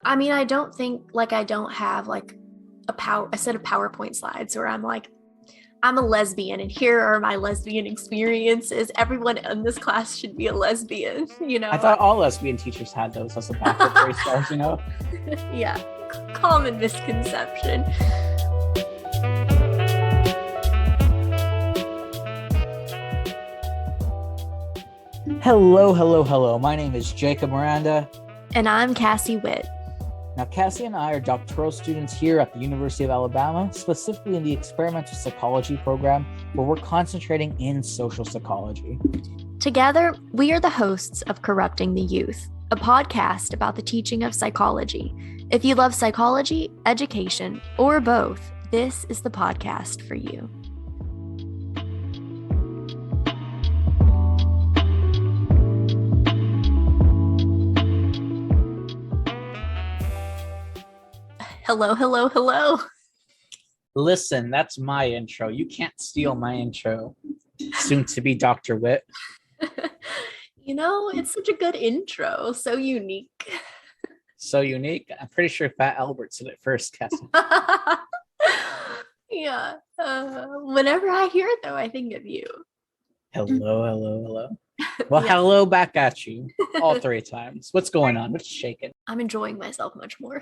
I mean, I don't think like I don't have like a set of PowerPoint slides where I'm like, I'm a lesbian and here are my lesbian experiences. Everyone in this class should be a lesbian, you I know? thought all lesbian teachers had those as a backup resource, Yeah, common misconception. Hello, hello, hello. My name is Jacob Miranda. And I'm Cassie Witt. Now, Cassie and I are doctoral students here at the University of Alabama, specifically in the experimental psychology program, where we're concentrating in social psychology. Together, we are the hosts of Corrupting the Youth, a podcast about the teaching of psychology. If you love psychology, education, or both, this is the podcast for you. Hello, hello, hello. Listen, that's my intro. You can't steal my intro. Soon to be Dr. Witt. You know, it's such a good intro. So unique. So unique. I'm pretty sure Fat Albert said it first, Cassie. Yeah. Whenever I hear it, though, I think of you. Hello, hello, hello. Well, Yeah. Hello back at you all three times. What's going on? What's shaking? I'm enjoying myself much more.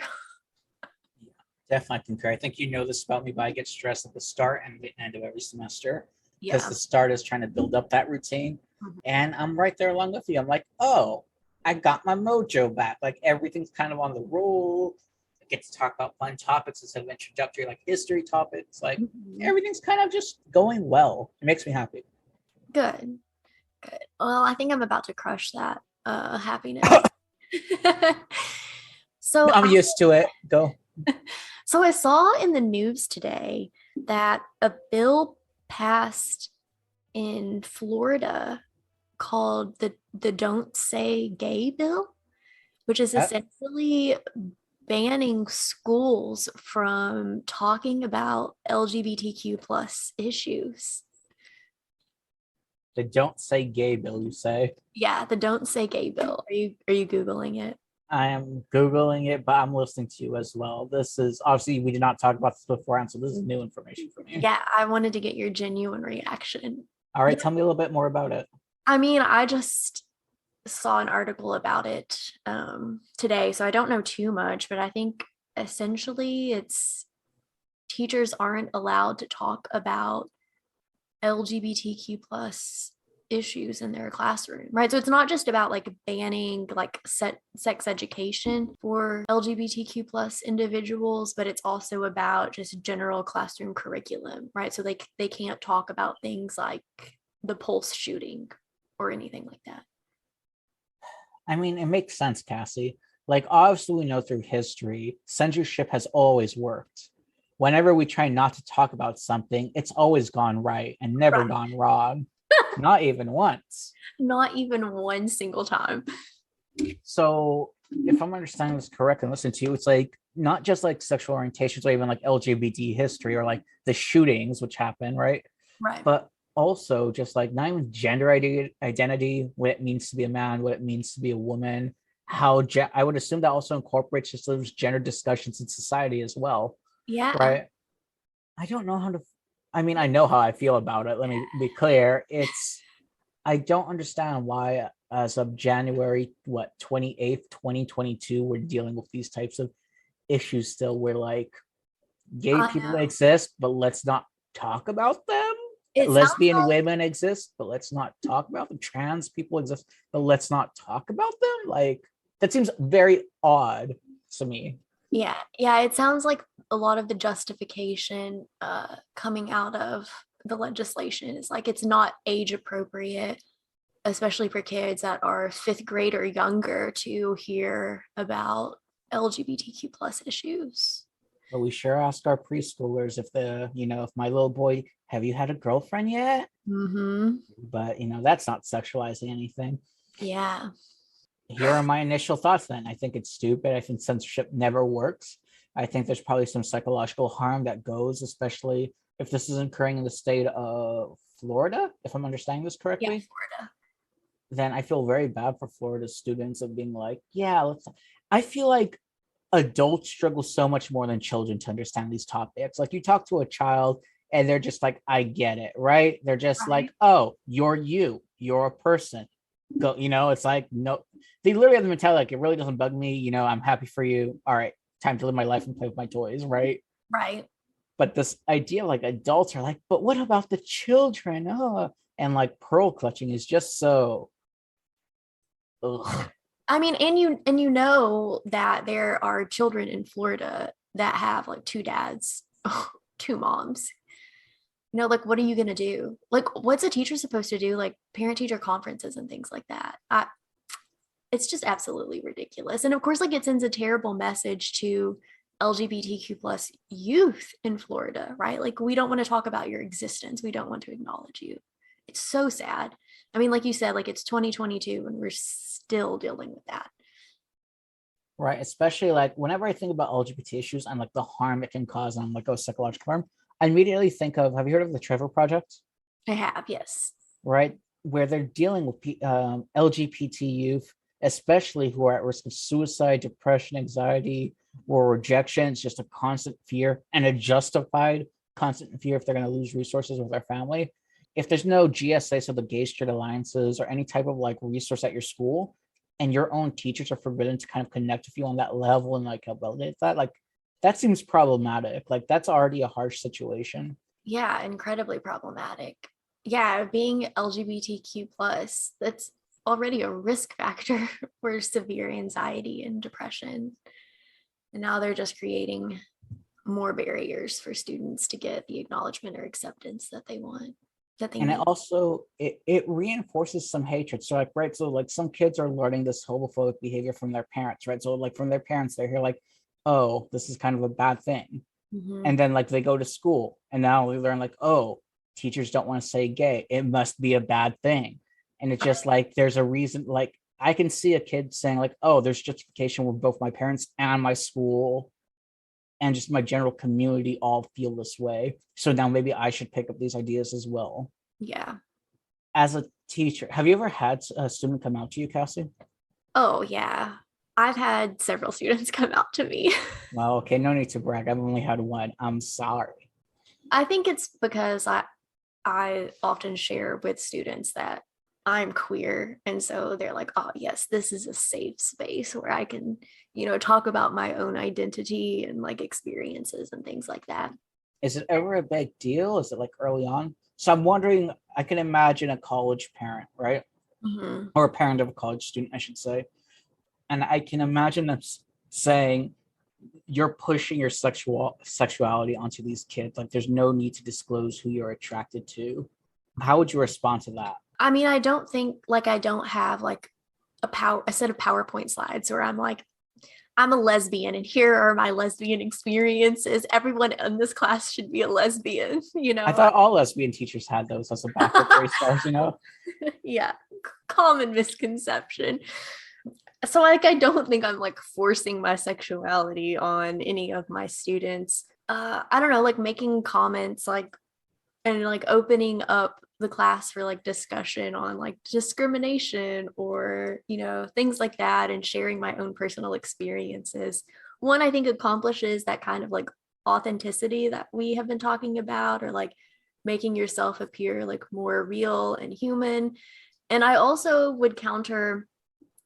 Definitely concur. I think you know this about me, but I get stressed at the start and the end of every semester because Yeah. the start is trying to build up that routine. Mhm. And I'm right there along with you. I'm like, oh, I got my mojo back. Like everything's kind of on the roll. I get to talk about fun topics instead of introductory, like history topics. Like everything's kind of just going well. It makes me happy. Good. Good. Well, I think I'm about to crush that happiness. So I'm used to it. Go. So I saw in the news today that a bill passed in Florida called the Don't Say Gay bill, which is essentially banning schools from talking about LGBTQ plus issues. The Don't Say Gay bill, you say? Yeah, the Don't Say Gay bill. Are you Googling it? I am Googling it, but I'm listening to you as well. This is obviously, we did not talk about this beforehand, so this is new information for me. Yeah, I wanted to get your genuine reaction. All right, tell me a little bit more about it. I mean, I just saw an article about it today, so I don't know too much, but I think essentially it's teachers aren't allowed to talk about LGBTQ plus issues in their classroom, right? So it's not just about like banning like sex education for LGBTQ plus individuals, but it's also about just general classroom curriculum, right? So they can't talk about things like the Pulse shooting or anything like that. I mean, it makes sense, Cassie. Like, obviously, we know through history, censorship has always worked. Whenever we try not to talk about something, it's always gone right and never gone wrong. Not even once. Not even one single time. So if I'm understanding this correctly and listening to you, it's like not just like sexual orientations or even like LGBT history or like the shootings which happen, right? Right. But also just like not even gender identity, what it means to be a man, what it means to be a woman, I would assume that also incorporates just those gender discussions in society as well. Yeah. Right. I don't know how to, I mean, I know how I feel about it. Let me be clear. I don't understand why as of January, 28th, 2022, we're dealing with these types of issues still where like gay people exist, but let's not talk about them. Lesbian women exist, but let's not talk about them. Trans people exist, but let's not talk about them. Like that seems very odd to me. Yeah. It sounds like a lot of the justification coming out of the legislation is like it's not age appropriate, especially for kids that are 5th grade or younger, to hear about LGBTQ plus issues. But we sure ask our preschoolers if my little boy, have you had a girlfriend yet? Mm-hmm. But that's not sexualizing anything. Yeah. Here are my initial thoughts then. I think it's stupid. I think censorship never works. I think there's probably some psychological harm that goes, especially if this is occurring in the state of Florida, if I'm understanding this correctly. Yeah, Florida. Then I feel very bad for Florida students of being like, yeah, I feel like adults struggle so much more than children to understand these topics. Like you talk to a child and they're just like, I get it, right? They're just like, Right. oh, you're a person. Go, it's like, no, they literally have the mentality like, it really doesn't bug me, I'm happy for you. All right, time to live my life and play with my toys, right? Right. But this idea of like adults are like, but what about the children? And like pearl clutching is just so ugh. I mean, and you know that there are children in Florida that have like two dads, two moms. Like what are you going to do? Like what's a teacher supposed to do? Like parent teacher conferences and things like that. It's just absolutely ridiculous. And of course, like it sends a terrible message to LGBTQ plus youth in Florida, right? Like we don't want to talk about your existence. We don't want to acknowledge you. It's so sad. I mean, like you said, like it's 2022 and we're still dealing with that. Right, especially like whenever I think about LGBT issues and like the harm it can cause on like a psychological harm, I immediately think of, have you heard of the Trevor Project? I have, yes. Right, where they're dealing with LGBT youth, especially who are at risk of suicide, depression, anxiety, or rejection. It's just a constant fear and a justified constant fear if they're going to lose resources with their family. If there's no GSA, so the Gay Straight Alliances, or any type of like resource at your school, and your own teachers are forbidden to kind of connect with you on that level and like help validate that, like that seems problematic. Like that's already a harsh situation. Yeah, incredibly problematic. Yeah, being LGBTQ plus, that's already a risk factor for severe anxiety and depression. And now they're just creating more barriers for students to get the acknowledgement or acceptance that they want, that they And it need. also it reinforces some hatred. So like right, so like some kids are learning this homophobic behavior from their parents, right? So like from their parents, they hear like, oh, this is kind of a bad thing. Mm-hmm. And then like they go to school and now we learn like, oh, teachers don't want to say gay, it must be a bad thing. And it's just like there's a reason. Like I can see a kid saying like, oh, there's justification where both my parents and my school and just my general community all feel this way, so now maybe I should pick up these ideas as well. Yeah. As a teacher, have you ever had a student come out to you, Cassie? Oh, yeah. I've had several students come out to me. Well, okay, no need to brag, I've only had one. I'm sorry. I think it's because I often share with students that I'm queer. And so they're like, oh, yes, this is a safe space where I can, talk about my own identity and like experiences and things like that. Is it ever a big deal? Is it like early on? So I'm wondering, I can imagine a college parent, right? Mm-hmm. Or a parent of a college student, I should say. And I can imagine them saying, you're pushing your sexuality onto these kids. Like there's no need to disclose who you're attracted to. How would you respond to that? I mean, I don't think like I don't have like a set of PowerPoint slides where I'm like, I'm a lesbian and here are my lesbian experiences. Everyone in this class should be a lesbian, I thought all lesbian teachers had those as a backup race stars. Yeah, common misconception. So like I don't think I'm like forcing my sexuality on any of my students. I don't know, like making comments like and like opening up the class for like discussion on like discrimination or things like that and sharing my own personal experiences. One, I think accomplishes that kind of like authenticity that we have been talking about, or like making yourself appear like more real and human. And I also would counter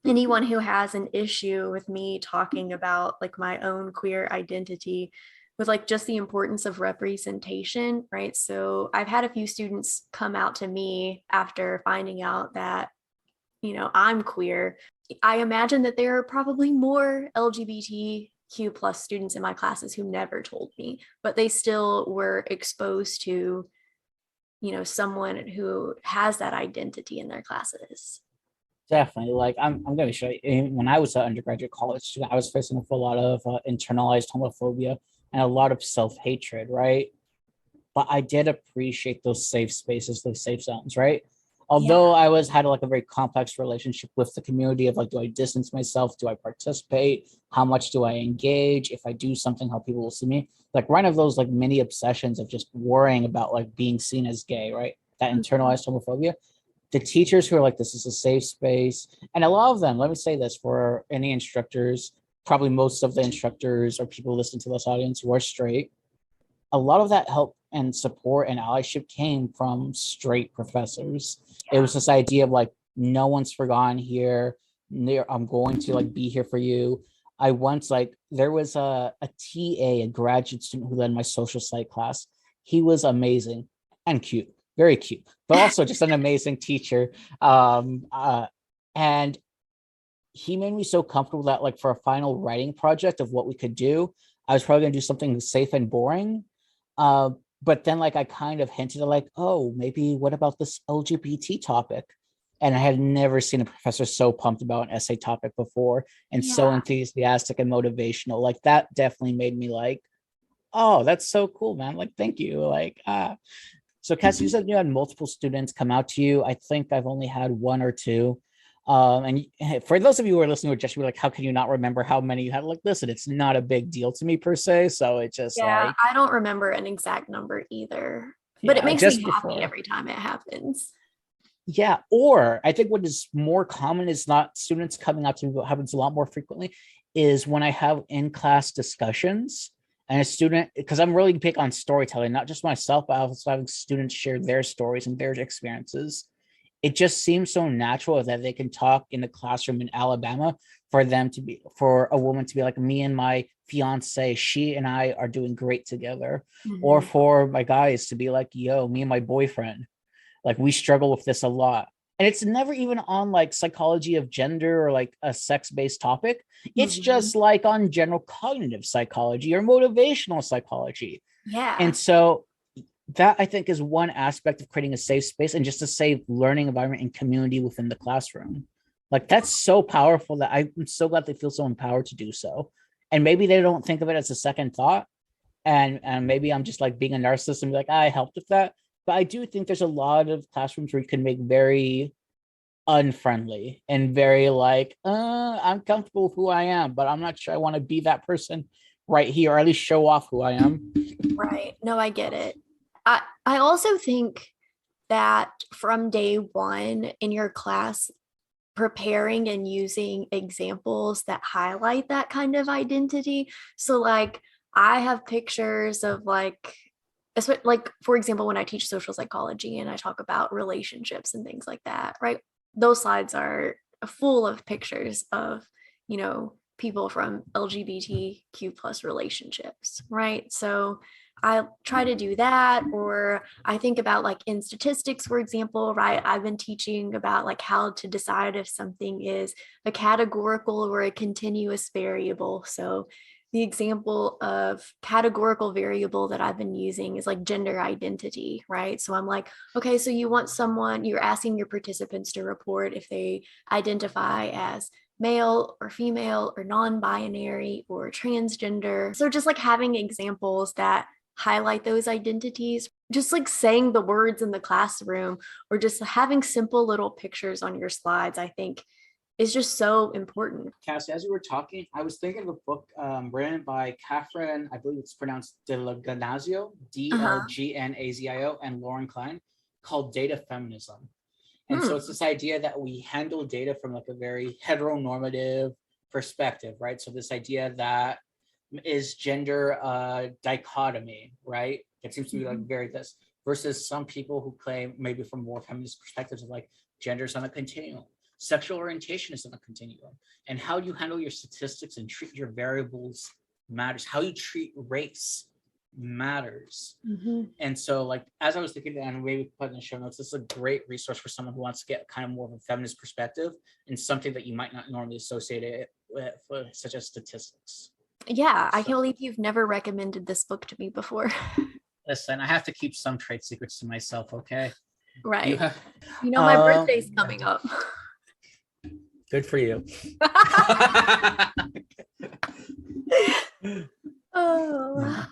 anyone who has an issue with me talking about like my own queer identity with like just the importance of representation, right? So I've had a few students come out to me after finding out that, I'm queer. I imagine that there are probably more LGBTQ plus students in my classes who never told me, but they still were exposed to, someone who has that identity in their classes. Definitely. Like I'm going to show you. When I was an undergraduate college student, I was facing a lot of internalized homophobia and a lot of self-hatred, right? But I did appreciate those safe spaces, those safe zones, right? Yeah. Although I was had like a very complex relationship with the community of like, do I distance myself? Do I participate? How much do I engage? If I do something, how people will see me? Like one of those like mini obsessions of just worrying about like being seen as gay, right? That internalized homophobia. The teachers who are like, this is a safe space, and a lot of them, let me say this for any instructors probably most of the instructors or people listening to this audience who are straight, a lot of that help and support and allyship came from straight professors. It was this idea of like, no one's forgotten here. I'm going to like be here for you. I once like, there was a TA, a graduate student who led my social psych class. He was amazing and cute, very cute, but also just an amazing teacher. And he made me so comfortable that like for a final writing project of what we could do, I was probably gonna do something safe and boring. But then like I kind of hinted at like, oh, maybe what about this LGBT topic? And I had never seen a professor so pumped about an essay topic before and so enthusiastic and motivational. Like that definitely made me like, oh, that's so cool, man. Like, thank you. Like, so Cassie, you said you had multiple students come out to you. I think I've only had one or two. And for those of you who are listening, would just be like, how can you not remember how many you had? Like, listen, it's not a big deal to me per se. So it just like, I don't remember an exact number either, but it makes me happy every time it happens. Yeah. Or I think what is more common is not students coming up to me, but happens a lot more frequently is when I have in-class discussions and a student, because I'm really big on storytelling, not just myself, but also having students share their stories and their experiences. It just seems so natural that they can talk in a classroom in Alabama for a woman to be like, me and my fiance, she and I are doing great together. Or for my guys to be like, yo, me and my boyfriend, like we struggle with this a lot. And it's never even on like psychology of gender or like a sex-based topic. It's just like on general cognitive psychology or motivational psychology. Yeah. And so that I think is one aspect of creating a safe space and just a safe learning environment and community within the classroom. Like that's so powerful that I'm so glad they feel so empowered to do so. And maybe they don't think of it as a second thought. And maybe I'm just like being a narcissist and be like, I helped with that. But I do think there's a lot of classrooms where you can make very unfriendly and very like, I'm comfortable with who I am, but I'm not sure I want to be that person right here, or at least show off who I am. Right. No, I get it. I also think that from day one in your class, preparing and using examples that highlight that kind of identity. So like I have pictures of like for example, when I teach social psychology and I talk about relationships and things like that, right? Those slides are full of pictures of, people from LGBTQ plus relationships, right? So I try to do that, or I think about like in statistics, for example, right? I've been teaching about like how to decide if something is a categorical or a continuous variable. So the example of categorical variable that I've been using is like gender identity, right? So I'm like, okay, so you're asking your participants to report if they identify as male or female or non-binary or transgender. So just like having examples that highlight those identities, just like saying the words in the classroom or just having simple little pictures on your slides, I think is just so important. Cassie, as you were talking, I was thinking of a book written by Catherine, I believe it's pronounced Delagnazio, Dlgnazio, and Lauren Klein, called Data Feminism. And so it's this idea that we handle data from like a very heteronormative perspective, right? So this idea that is gender dichotomy, right? It seems to be like very this versus some people who claim maybe from more feminist perspectives of like gender's on a continuum. Sexual orientation is on a continuum. And how you handle your statistics and treat your variables matters. How you treat race matters. And so like, as I was thinking, and maybe put in the show notes, this is a great resource for someone who wants to get kind of more of a feminist perspective and something that you might not normally associate it with, such as statistics. Yeah, I can't believe you've never recommended this book to me before. Listen, I have to keep some trade secrets to myself, okay? Right. My birthday's coming up. Good for you. Oh.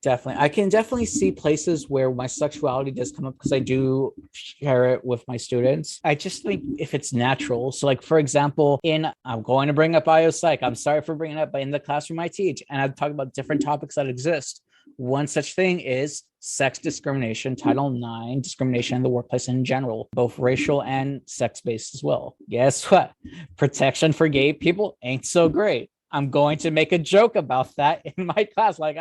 Definitely. I can definitely see places where my sexuality does come up because I do share it with my students. I just think if it's natural. So like, for example, I'm going to bring up biopsych. I'm sorry for bringing it up, but in the classroom I teach and I talk about different topics that exist. One such thing is sex discrimination, Title IX, discrimination in the workplace in general, both racial and sex-based as well. Guess what? Protection for gay people ain't so great. I'm going to make a joke about that in my class. Like,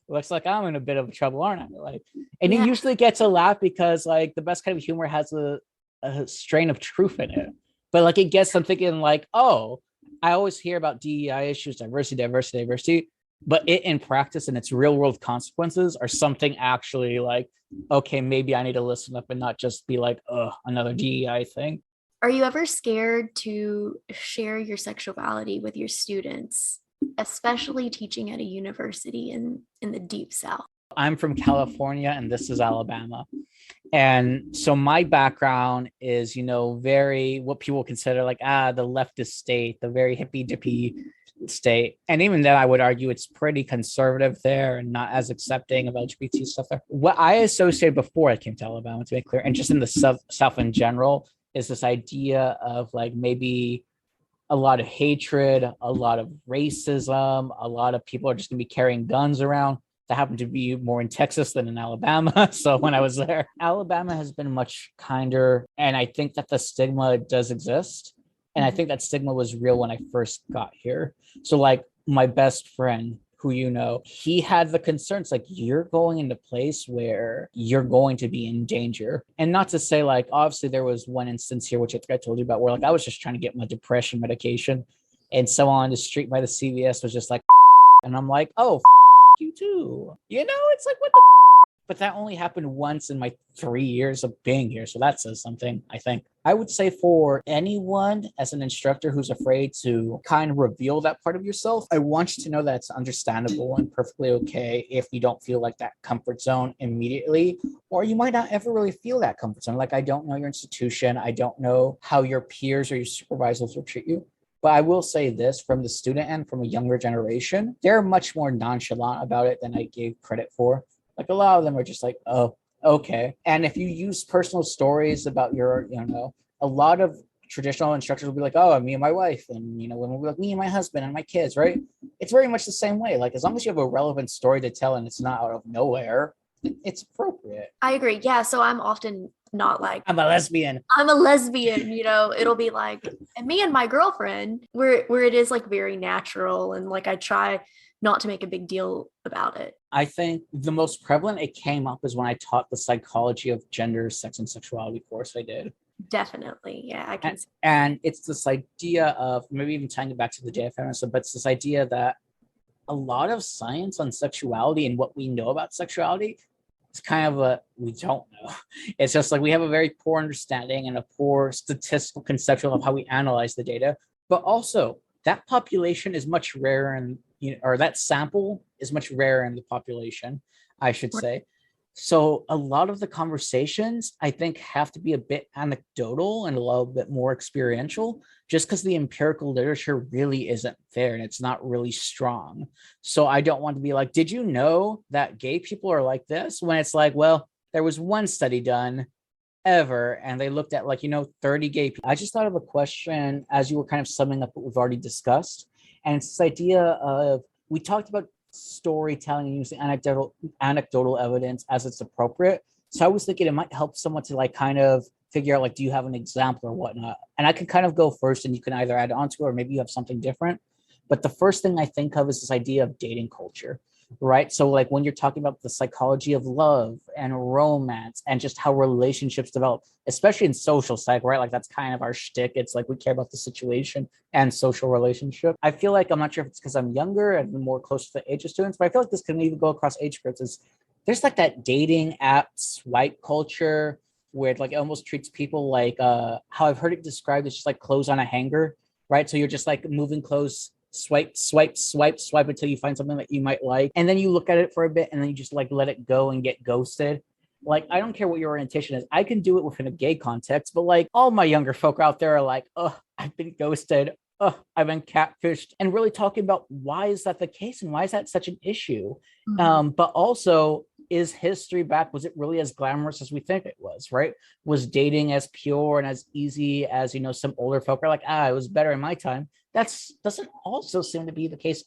looks like I'm in a bit of trouble, aren't I? Like, and you Yeah. usually get to laugh because like the best kind of humor has a strain of truth in it. But like it gets them thinking like, oh, I always hear about DEI issues, diversity, but it in practice and its real world consequences are something actually like, okay, maybe I need to listen up and not just be like, another DEI thing. Are you ever scared to share your sexuality with your students, especially teaching at a university in the deep South? I'm from California and this is Alabama. And so my background is, very what people consider like, the leftist state, the very hippy dippy state. And even then, I would argue it's pretty conservative there and not as accepting of LGBT stuff there. What I associated before I came to Alabama, to make clear, and just in the South in general, is this idea of like maybe a lot of hatred, a lot of racism, a lot of people are just going to be carrying guns around. That happened to be more in Texas than in Alabama. So when I was there, Alabama has been much kinder. And I think that the stigma does exist. And I think that stigma was real when I first got here. So like my best friend, who he had the concerns like you're going into a place where you're going to be in danger. And not to say like, obviously there was one instance here, which I think I told you about, where like I was just trying to get my depression medication and someone on the street by the CVS was just like, and I'm like, oh, you too. It's like, what the but that only happened once in my 3 years of being here. So that says something, I think. I would say for anyone as an instructor who's afraid to kind of reveal that part of yourself, I want you to know that it's understandable and perfectly okay if you don't feel like that comfort zone immediately, or you might not ever really feel that comfort zone. Like, I don't know your institution. I don't know how your peers or your supervisors will treat you. But I will say this from the student end, from a younger generation, they're much more nonchalant about it than I gave credit for. Like a lot of them are just like, oh, okay. And if you use personal stories about your, a lot of traditional instructors will be like, oh, me and my wife, and women will be like, me and my husband and my kids, right? It's very much the same way. Like as long as you have a relevant story to tell and it's not out of nowhere, it's appropriate. I agree. Yeah. So I'm often not like, I'm a lesbian. It'll be like, and me and my girlfriend, where it is like very natural, and like I try not to make a big deal about it. I think the most prevalent it came up is when I taught the psychology of gender, sex, and sexuality course I did. Definitely. Yeah, I can. And it's this idea of maybe even tying it back to the day of feminism, but it's this idea that a lot of science on sexuality and what we know about sexuality is kind of we don't know. It's just like we have a very poor understanding and a poor statistical conceptual of how we analyze the data. But also, that population is much rarer and or that sample is much rarer in the population, I should say. So a lot of the conversations I think have to be a bit anecdotal and a little bit more experiential, just because the empirical literature really isn't there and it's not really strong. So I don't want to be like, did you know that gay people are like this? When it's like, well, there was one study done ever and they looked at 30 gay people. I just thought of a question as you were kind of summing up what we've already discussed. And it's this idea of, we talked about storytelling and using anecdotal evidence as it's appropriate. So I was thinking it might help someone to kind of figure out do you have an example or whatnot? And I can kind of go first and you can either add on to it or maybe you have something different. But the first thing I think of is this idea of dating culture, right? So when you're talking about the psychology of love and romance and just how relationships develop, especially in social psych, right? That's kind of our shtick. It's we care about the situation and social relationship. I feel like, I'm not sure if it's because I'm younger and more close to the age of students, but I feel like this can even go across age groups. There's that dating app swipe culture where it almost treats people how I've heard it described as just clothes on a hanger, right? So you're just moving clothes, swipe until you find something that you might like, and then you look at it for a bit and then you just let it go and get ghosted. I don't care what your orientation is, I can do it within a gay context, but all my younger folk out there are oh, I've been ghosted, oh, I've been catfished, and really talking about why is that the case and why is that such an issue. But also, is history back, was it really as glamorous as we think it was, right? Was dating as pure and as easy as some older folk are it was better in my time? That doesn't also seem to be the case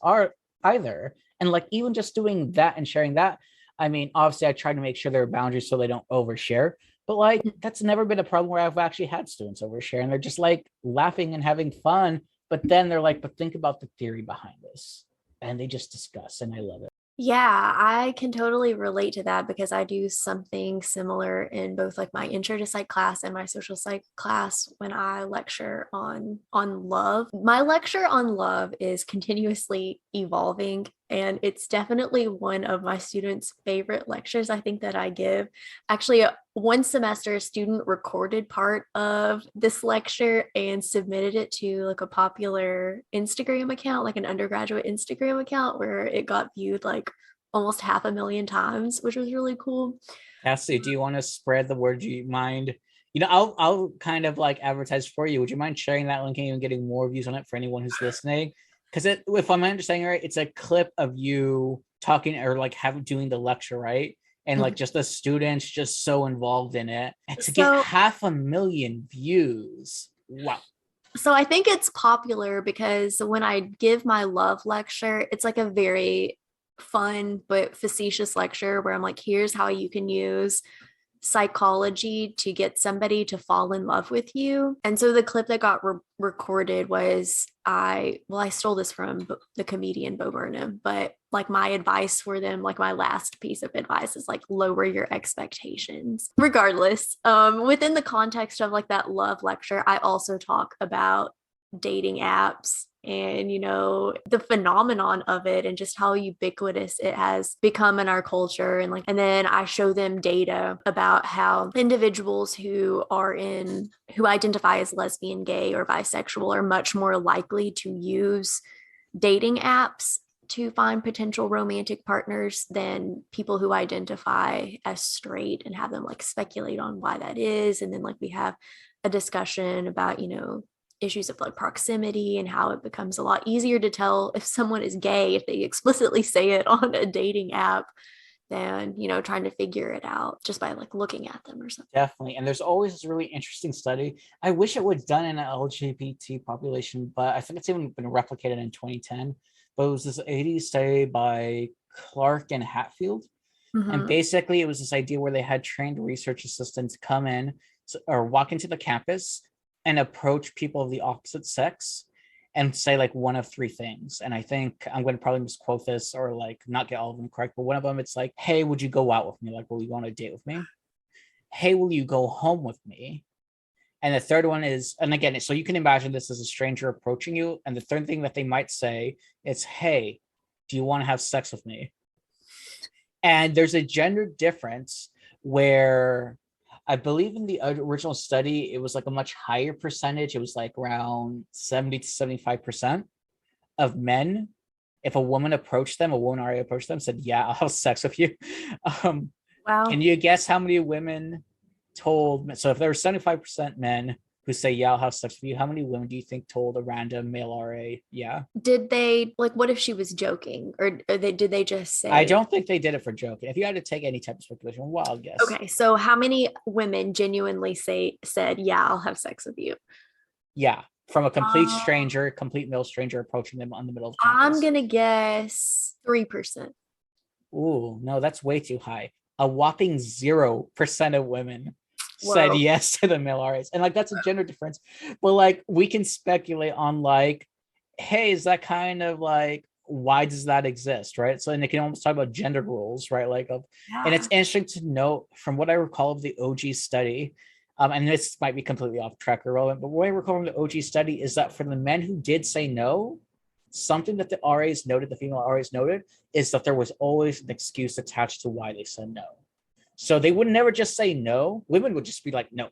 either. And even just doing that and sharing that, I mean, obviously I try to make sure there are boundaries so they don't overshare, but that's never been a problem where I've actually had students overshare and they're just laughing and having fun, But then they're like, but think about the theory behind this. And they just discuss, and I love it. Yeah, I can totally relate to that because I do something similar in both like my intro to psych class and my social psych class when I lecture on love. My lecture on love is continuously evolving, and it's definitely one of my students' favorite lectures I think that I give. Actually, one semester a student recorded part of this lecture and submitted it to like a popular Instagram account, like an undergraduate Instagram account, where it got viewed like almost 500,000 times, which was really cool. Cassie, do you want to spread the word? Do you mind? I'll kind of like advertise for you. Would you mind sharing that link and even getting more views on it for anyone who's listening? Because if I'm understanding right, it's a clip of you talking or like doing the lecture, right? And like just the students just so involved in it, and to get So 500,000 views. Wow. so I think it's popular because when I give my love lecture, it's like a very fun but facetious lecture where I'm like, here's how you can use psychology to get somebody to fall in love with you. And so the clip that got recorded was I stole this from the comedian Bo Burnham, but like my advice for them, like my last piece of advice is like lower your expectations. Regardless, within the context of like that love lecture, I also talk about dating apps and the phenomenon of it and just how ubiquitous it has become in our culture. And then I show them data about how individuals who identify as lesbian, gay, or bisexual are much more likely to use dating apps to find potential romantic partners than people who identify as straight, and have them like speculate on why that is. And then like we have a discussion about issues of like proximity and how it becomes a lot easier to tell if someone is gay if they explicitly say it on a dating app than trying to figure it out just by like looking at them or something. Definitely. And there's always this really interesting study. I wish it was done in an LGBT population, but I think it's even been replicated in 2010. But it was this 80s study by Clark and Hatfield. And basically, it was this idea where they had trained research assistants come in or walk into the campus and approach people of the opposite sex and say like one of three things. And I think I'm going to probably misquote this or like not get all of them correct, but one of them, it's like, hey, would you go out with me? Like, will you go on a date with me? Hey, will you go home with me? And the third one is, and again, so you can imagine this as a stranger approaching you. And the third thing that they might say is, hey, do you want to have sex with me? And there's a gender difference where I believe in the original study, it was like a much higher percentage. It was like around 70 to 75% of men. If a woman approached them, a woman already approached them, said, yeah, I'll have sex with you. Wow. Can you guess how many women told? So if there were 75% men who say, yeah, I'll have sex with you, how many women do you think told a random male RA, yeah? Did they like, what if she was joking, or did they just say? I don't think they did it for joking. If you had to take any type of speculation, wild guess. Okay, so how many women genuinely said, yeah, I'll have sex with you? Yeah, from a complete stranger, complete male stranger approaching them on the middle of I'm campus. gonna guess 3%. Ooh, no, that's way too high. A whopping 0% of women said Whoa. yes to the male RAs. And like that's a gender difference. But like we can speculate on like, hey, is that kind of like why does that exist? Right. So and they can almost talk about gender roles, right? Like and it's Yeah. interesting to note from what I recall of the OG study. And this might be completely off track or irrelevant, but what I recall from the OG study is that for the men who did say no, something that the RAs noted, the female RAs noted, is that there was always an excuse attached to why they said no. So they would never just say no. Women would just be like, no.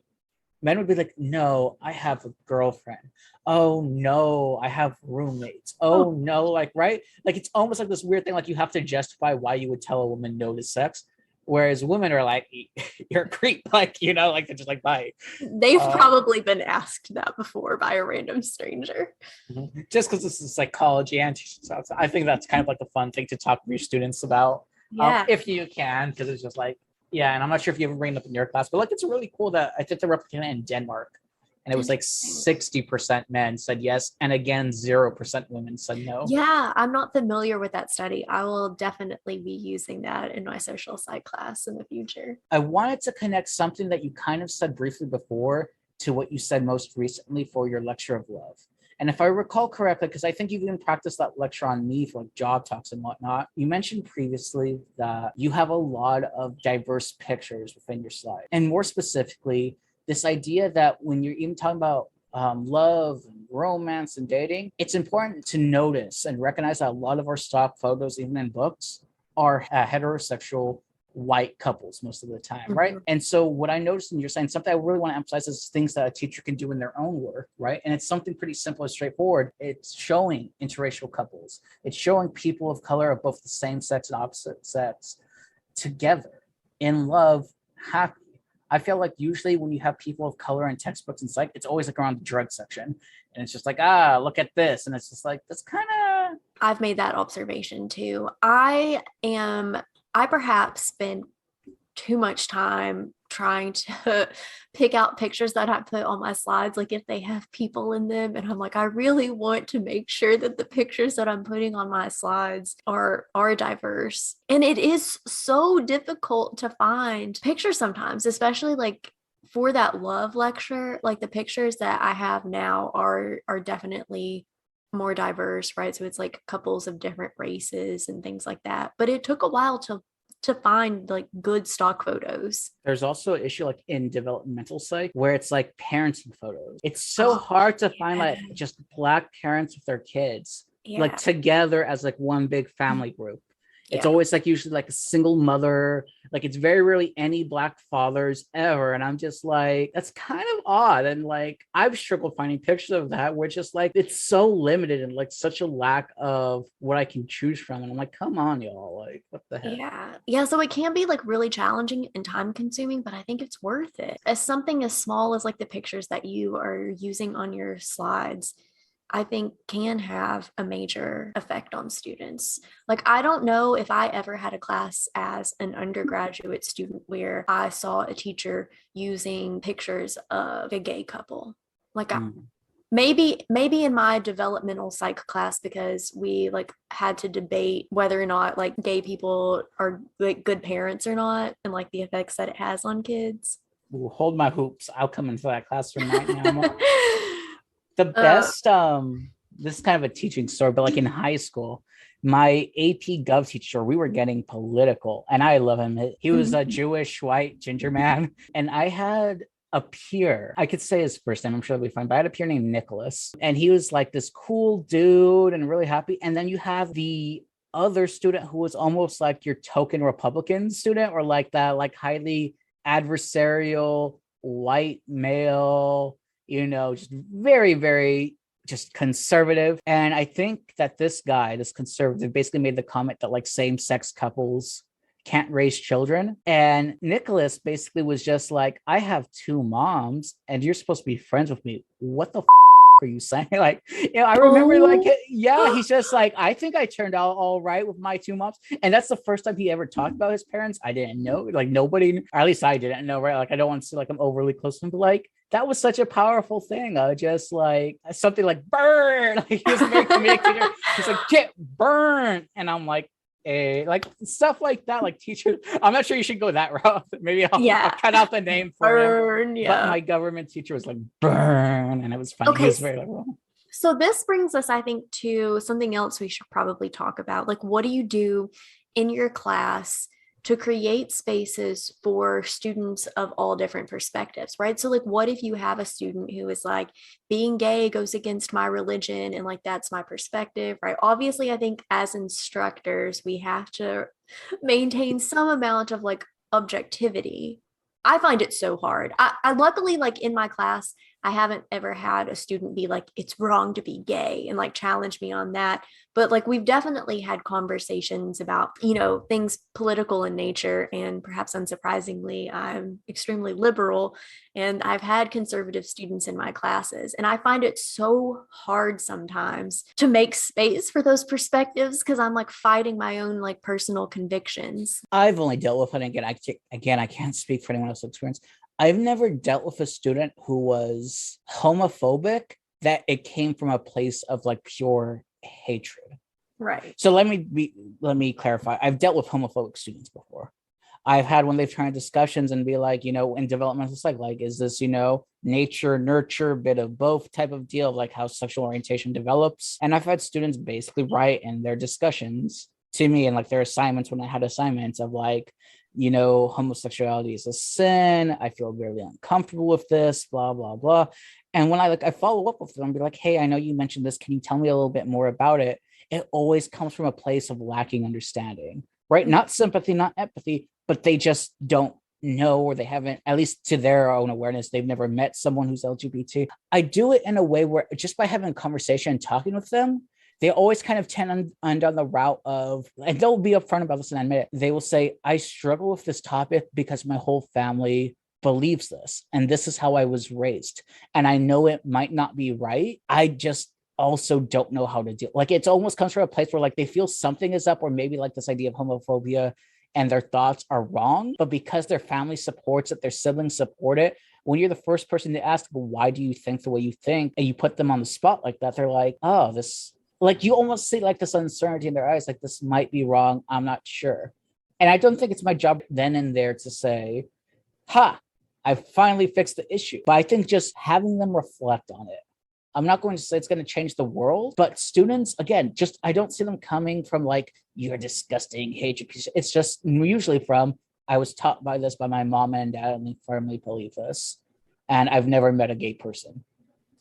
Men would be like, no, I have a girlfriend. Oh, no, I have roommates. Oh, no, like, right? Like, it's almost like this weird thing, like you have to justify why you would tell a woman no to sex. Whereas women are like, you're a creep. Like, like they're just like, bye. They've probably been asked that before by a random stranger. Just because this is psychology and stuff. I think that's kind of like a fun thing to talk to your students about. Yeah. If you can, because it's just like, yeah, and I'm not sure if you ever bring it up in your class, but like it's really cool that I think they're replicating it in Denmark. And it was like 60% men said yes. And again, 0% women said no. Yeah, I'm not familiar with that study. I will definitely be using that in my social psych class in the future. I wanted to connect something that you kind of said briefly before to what you said most recently for your lecture of love. And if I recall correctly, because I think you even practiced that lecture on me for like job talks and whatnot, you mentioned previously that you have a lot of diverse pictures within your slide. And more specifically, this idea that when you're even talking about love and romance and dating, it's important to notice and recognize that a lot of our stock photos, even in books, are heterosexual white couples most of the time, right? Mhm. And so what I noticed in your saying, something I really want to emphasize is things that a teacher can do in their own work, right? And it's something pretty simple and straightforward. It's showing interracial couples. It's showing people of color of both the same sex and opposite sex together in love, happy. I feel like usually when you have people of color in textbooks and psych, it's always like around the drug section. And it's just like, look at this. And it's just like, that's kind of. I've made that observation too. I perhaps spend too much time trying to pick out pictures that I put on my slides, like if they have people in them. And I'm like, I really want to make sure that the pictures that I'm putting on my slides are diverse. And it is so difficult to find pictures sometimes, especially like for that love lecture. Like the pictures that I have now are definitely more diverse, right? So it's like couples of different races and things like that. But it took a while to find like good stock photos. There's also an issue like in developmental psych where it's like parenting photos. It's so hard to find like just Black parents with their kids like together as like one big family group. It's always like usually like a single mother. Like it's very rarely any Black fathers ever. And I'm just like, that's kind of odd. And like I've struggled finding pictures of that where it's just like it's so limited and like such a lack of what I can choose from. And I'm like, come on, y'all. Like, what the heck? Yeah. So it can be like really challenging and time consuming, but I think it's worth it. As something as small as like the pictures that you are using on your slides, I think can have a major effect on students. Like, I don't know if I ever had a class as an undergraduate student where I saw a teacher using pictures of a gay couple. Like, maybe in my developmental psych class, because we like had to debate whether or not like gay people are like good parents or not, and like the effects that it has on kids. Ooh, hold my hoops. I'll come into that classroom right now. The best this is kind of a teaching story, but like in high school, my AP Gov teacher, we were getting political, and I love him. He was a Jewish white ginger man, and I had a peer. I could say his first name, I'm sure it'll be fine, but I had a peer named Nicholas, and he was like this cool dude and really happy. And then you have the other student who was almost like your token Republican student, or like that like highly adversarial white male, just very, very just conservative. And I think that this guy, this conservative, basically made the comment that like same-sex couples can't raise children. And Nicholas basically was just like, I have two moms and you're supposed to be friends with me. What the are you saying? Like, I remember like, he's just like, I think I turned out all right with my two moms. And that's the first time he ever talked about his parents. I didn't know, like nobody, or at least I didn't know, right? Like, I don't want to say like I'm overly close to him, but like, that was such a powerful thing. Just like something like burn. Like, he was very comedic teacher. He's like, get burned. And I'm like, like stuff like that, like teachers. I'm not sure you should go that route. Maybe I'll cut out the name for burn, him. But my government teacher was like burn, and it was funny. Okay, He was very like, so this brings us, I think, to something else we should probably talk about. Like, what do you do in your class to create spaces for students of all different perspectives, right? So like, what if you have a student who is like, being gay goes against my religion and like, that's my perspective, right? Obviously, I think as instructors, we have to maintain some amount of like objectivity. I find it so hard. I luckily, like in my class, I haven't ever had a student be like, it's wrong to be gay and like challenge me on that. But like we've definitely had conversations about, things political in nature. And perhaps unsurprisingly, I'm extremely liberal and I've had conservative students in my classes. And I find it so hard sometimes to make space for those perspectives because I'm like fighting my own like personal convictions. I've only dealt with it. Again, I can't speak for anyone else's experience. I've never dealt with a student who was homophobic that it came from a place of like pure hatred. Right. So let me clarify. I've dealt with homophobic students before. I've had when they've tried discussions and be like, in developmental psych, like, is this, nature, nurture, bit of both type of deal, like how sexual orientation develops. And I've had students basically write in their discussions to me and like their assignments when I had assignments of like, homosexuality is a sin. I feel really uncomfortable with this, blah, blah, blah. And when I follow up with them and be like, hey, I know you mentioned this. Can you tell me a little bit more about it? It always comes from a place of lacking understanding, right? Not sympathy, not empathy, but they just don't know, or they haven't, at least to their own awareness, they've never met someone who's LGBT. I do it in a way where just by having a conversation and talking with them, they always kind of tend on down the route of, and they'll be upfront about this and admit it. They will say, I struggle with this topic because my whole family believes this, and this is how I was raised. And I know it might not be right. I just also don't know how to deal. Like, it almost comes from a place where like they feel something is up, or maybe like this idea of homophobia and their thoughts are wrong, but because their family supports it, their siblings support it, when you're the first person to ask, well, why do you think the way you think, and you put them on the spot like that, they're like, oh, this, like, you almost see like this uncertainty in their eyes, like, this might be wrong, I'm not sure. And I don't think it's my job then and there to say, ha, I finally fixed the issue. But I think just having them reflect on it, I'm not going to say it's going to change the world, but students, again, just, I don't see them coming from like, you're disgusting, hate you. It's just usually from, I was taught by this by my mom and dad, and they firmly believe this. And I've never met a gay person.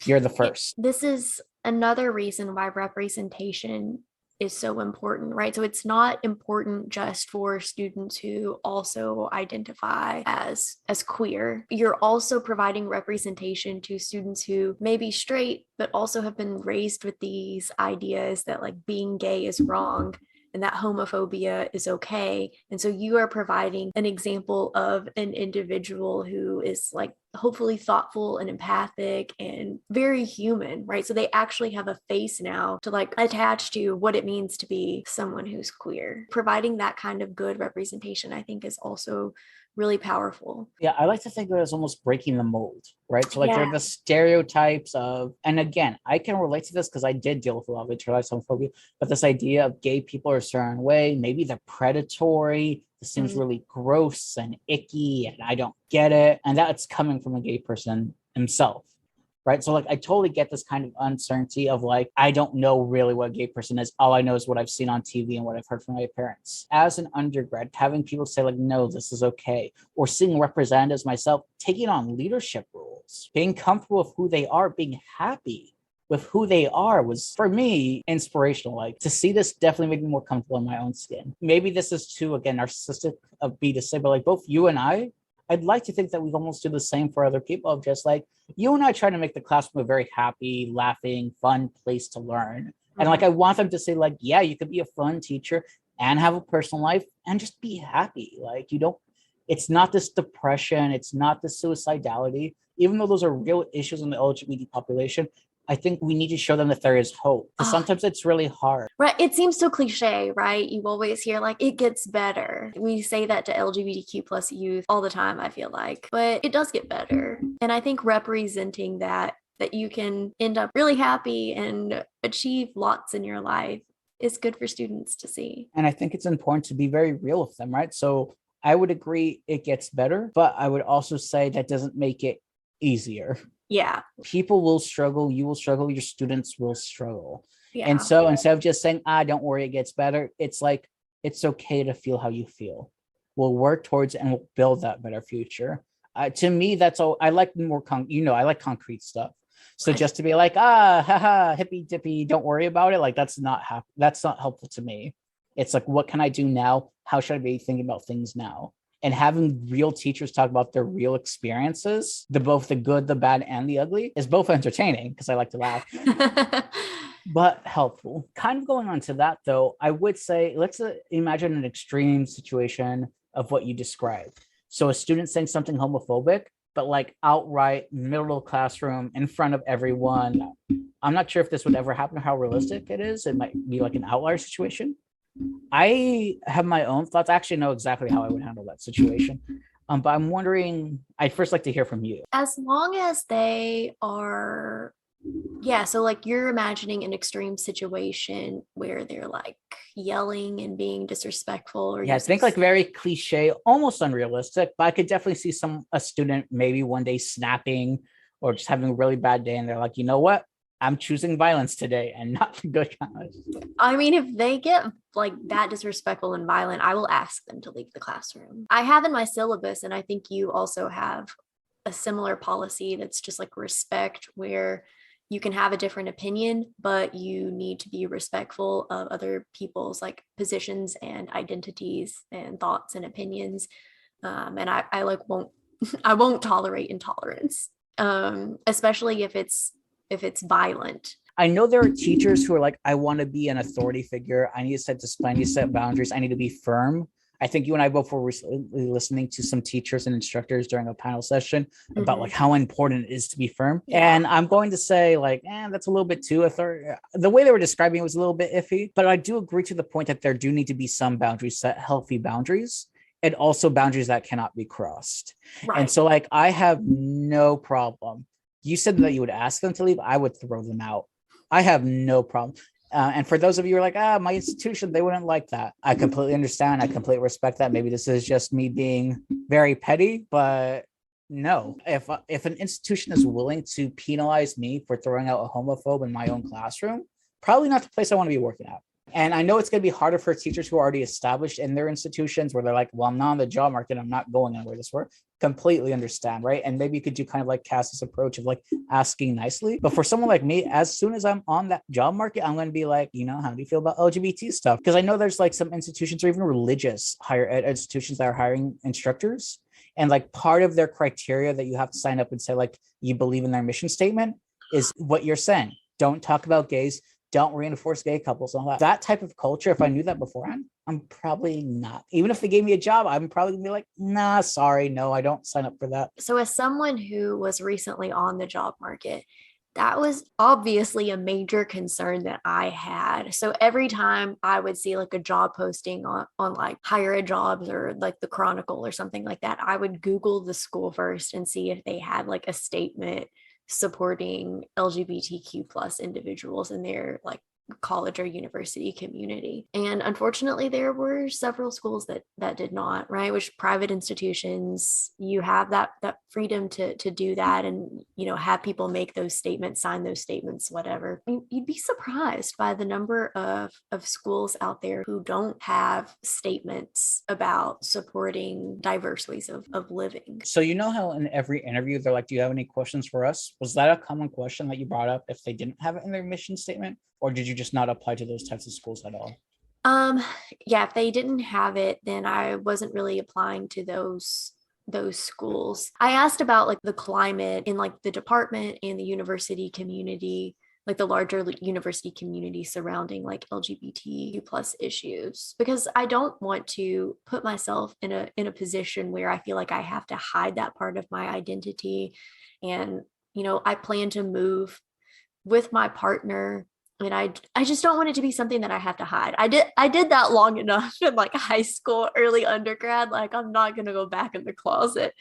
You're the first. This is another reason why representation is so important, right? So it's not important just for students who also identify as queer. You're also providing representation to students who may be straight, but also have been raised with these ideas that like being gay is wrong and that homophobia is okay. And so you are providing an example of an individual who is like hopefully thoughtful and empathic and very human, right? So they actually have a face now to like attach to what it means to be someone who's queer. Providing that kind of good representation, I think, is also really powerful. Yeah, I like to think of it as almost breaking the mold, right? So like Yeah. they're the stereotypes of, and again, I can relate to this because I did deal with a lot of internalized homophobia, but this idea of gay people are a certain way, maybe they're predatory, this seems really gross and icky, and I don't get it. And that's coming from a gay person himself. Right. So like I totally get this kind of uncertainty of like, I don't know really what a gay person is. All I know is what I've seen on TV and what I've heard from my parents. As an undergrad, having people say like, no, this is okay. Or seeing representatives myself taking on leadership roles, being comfortable with who they are, being happy with who they are was for me inspirational. Like to see this definitely made me more comfortable in my own skin. Maybe this is too, again, narcissistic of me to say, but like both you and I'd like to think that we almost do the same for other people, of just like you and I try to make the classroom a very happy, laughing, fun place to learn. And like, I want them to say like, yeah, you could be a fun teacher and have a personal life and just be happy. Like, you don't, it's not this depression. It's not this suicidality, even though those are real issues in the LGBT population. I think we need to show them that there is hope. Because sometimes it's really hard. Right. It seems so cliche, right? You always hear like it gets better. We say that to LGBTQ plus youth all the time, I feel like, but it does get better. And I think representing that you can end up really happy and achieve lots in your life is good for students to see. And I think it's important to be very real with them, right? So I would agree it gets better, but I would also say that doesn't make it easier. Yeah. People will struggle, you will struggle, your students will struggle. Yeah. And so instead of just saying, don't worry, it gets better, it's like, it's okay to feel how you feel. We'll work towards it and we'll build that better future. To me, that's all. I like more, I like concrete stuff. So just to be like, haha, hippy dippy, don't worry about it. Like, that's not helpful to me. It's like, what can I do now? How should I be thinking about things now? And having real teachers talk about their real experiences, both the good, the bad, and the ugly, is both entertaining because I like to laugh, but helpful. Kind of going on to that, though, I would say, let's imagine an extreme situation of what you described. So a student saying something homophobic, but like outright middle of the classroom in front of everyone. I'm not sure if this would ever happen or how realistic it is. It might be like an outlier situation. I have my own thoughts. I actually know exactly how I would handle that situation. But I'm wondering, I'd first like to hear from you. As long as they are Yeah, so like you're imagining an extreme situation where they're like yelling and being disrespectful or Yeah, I using think like very cliche, almost unrealistic, but I could definitely see a student maybe one day snapping or just having a really bad day, and they're like, you know what? I'm choosing violence today and not the good kind. I mean, if they get like that disrespectful and violent, I will ask them to leave the classroom. I have in my syllabus, and I think you also have a similar policy that's just like respect, where you can have a different opinion, but you need to be respectful of other people's like positions and identities and thoughts and opinions. And I like won't I won't tolerate intolerance, especially if it's violent. I know there are teachers who are like, I want to be an authority figure. I need to set discipline. I need to set boundaries. I need to be firm. I think you and I both were recently listening to some teachers and instructors during a panel session about like how important it is to be firm. Yeah. And I'm going to say like, that's a little bit too authority. The way they were describing it was a little bit iffy, but I do agree to the point that there do need to be some boundaries, set healthy boundaries, and also boundaries that cannot be crossed. Right. And so like, I have no problem. You said that you would ask them to leave. I would throw them out. I have no problem. And for those of you who are like, my institution, they wouldn't like that. I completely understand. I completely respect that. Maybe this is just me being very petty, but no. If an institution is willing to penalize me for throwing out a homophobe in my own classroom, probably not the place I want to be working at. And I know it's going to be harder for teachers who are already established in their institutions where they're like, well, I'm not on the job market. I'm not going anywhere this work. Completely understand, right? And maybe you could do kind of like Cassie's approach of like asking nicely. But for someone like me, as soon as I'm on that job market, I'm going to be like, how do you feel about LGBT stuff? Because I know there's like some institutions or even religious higher ed institutions that are hiring instructors. And like part of their criteria that you have to sign up and say like you believe in their mission statement is what you're saying. Don't talk about gays. Don't reinforce gay couples and all that. That type of culture, if I knew that beforehand, I'm probably not. Even if they gave me a job, I'm probably gonna be like, nah, sorry, no, I don't sign up for that. So, as someone who was recently on the job market, that was obviously a major concern that I had. So every time I would see like a job posting on like higher ed jobs or like the Chronicle or something like that, I would Google the school first and see if they had like a statement supporting LGBTQ plus individuals in their like college or university community. And unfortunately there were several schools that did not, right? Which private institutions, you have that freedom to do that, and have people make those statements, sign those statements, whatever. You'd be surprised by the number of schools out there who don't have statements about supporting diverse ways of living. So how in every interview they're like, do you have any questions for us? Was that a common question that you brought up if they didn't have it in their mission statement? Or did you just not apply to those types of schools at all? Yeah, if they didn't have it, then I wasn't really applying to those schools. I asked about like the climate in like the department and the university community, like the larger university community surrounding like LGBTQ plus issues, because I don't want to put myself in a position where I feel like I have to hide that part of my identity. And I plan to move with my partner, and I just don't want it to be something that I have to hide. I did that long enough in like high school, early undergrad. Like I'm not gonna go back in the closet,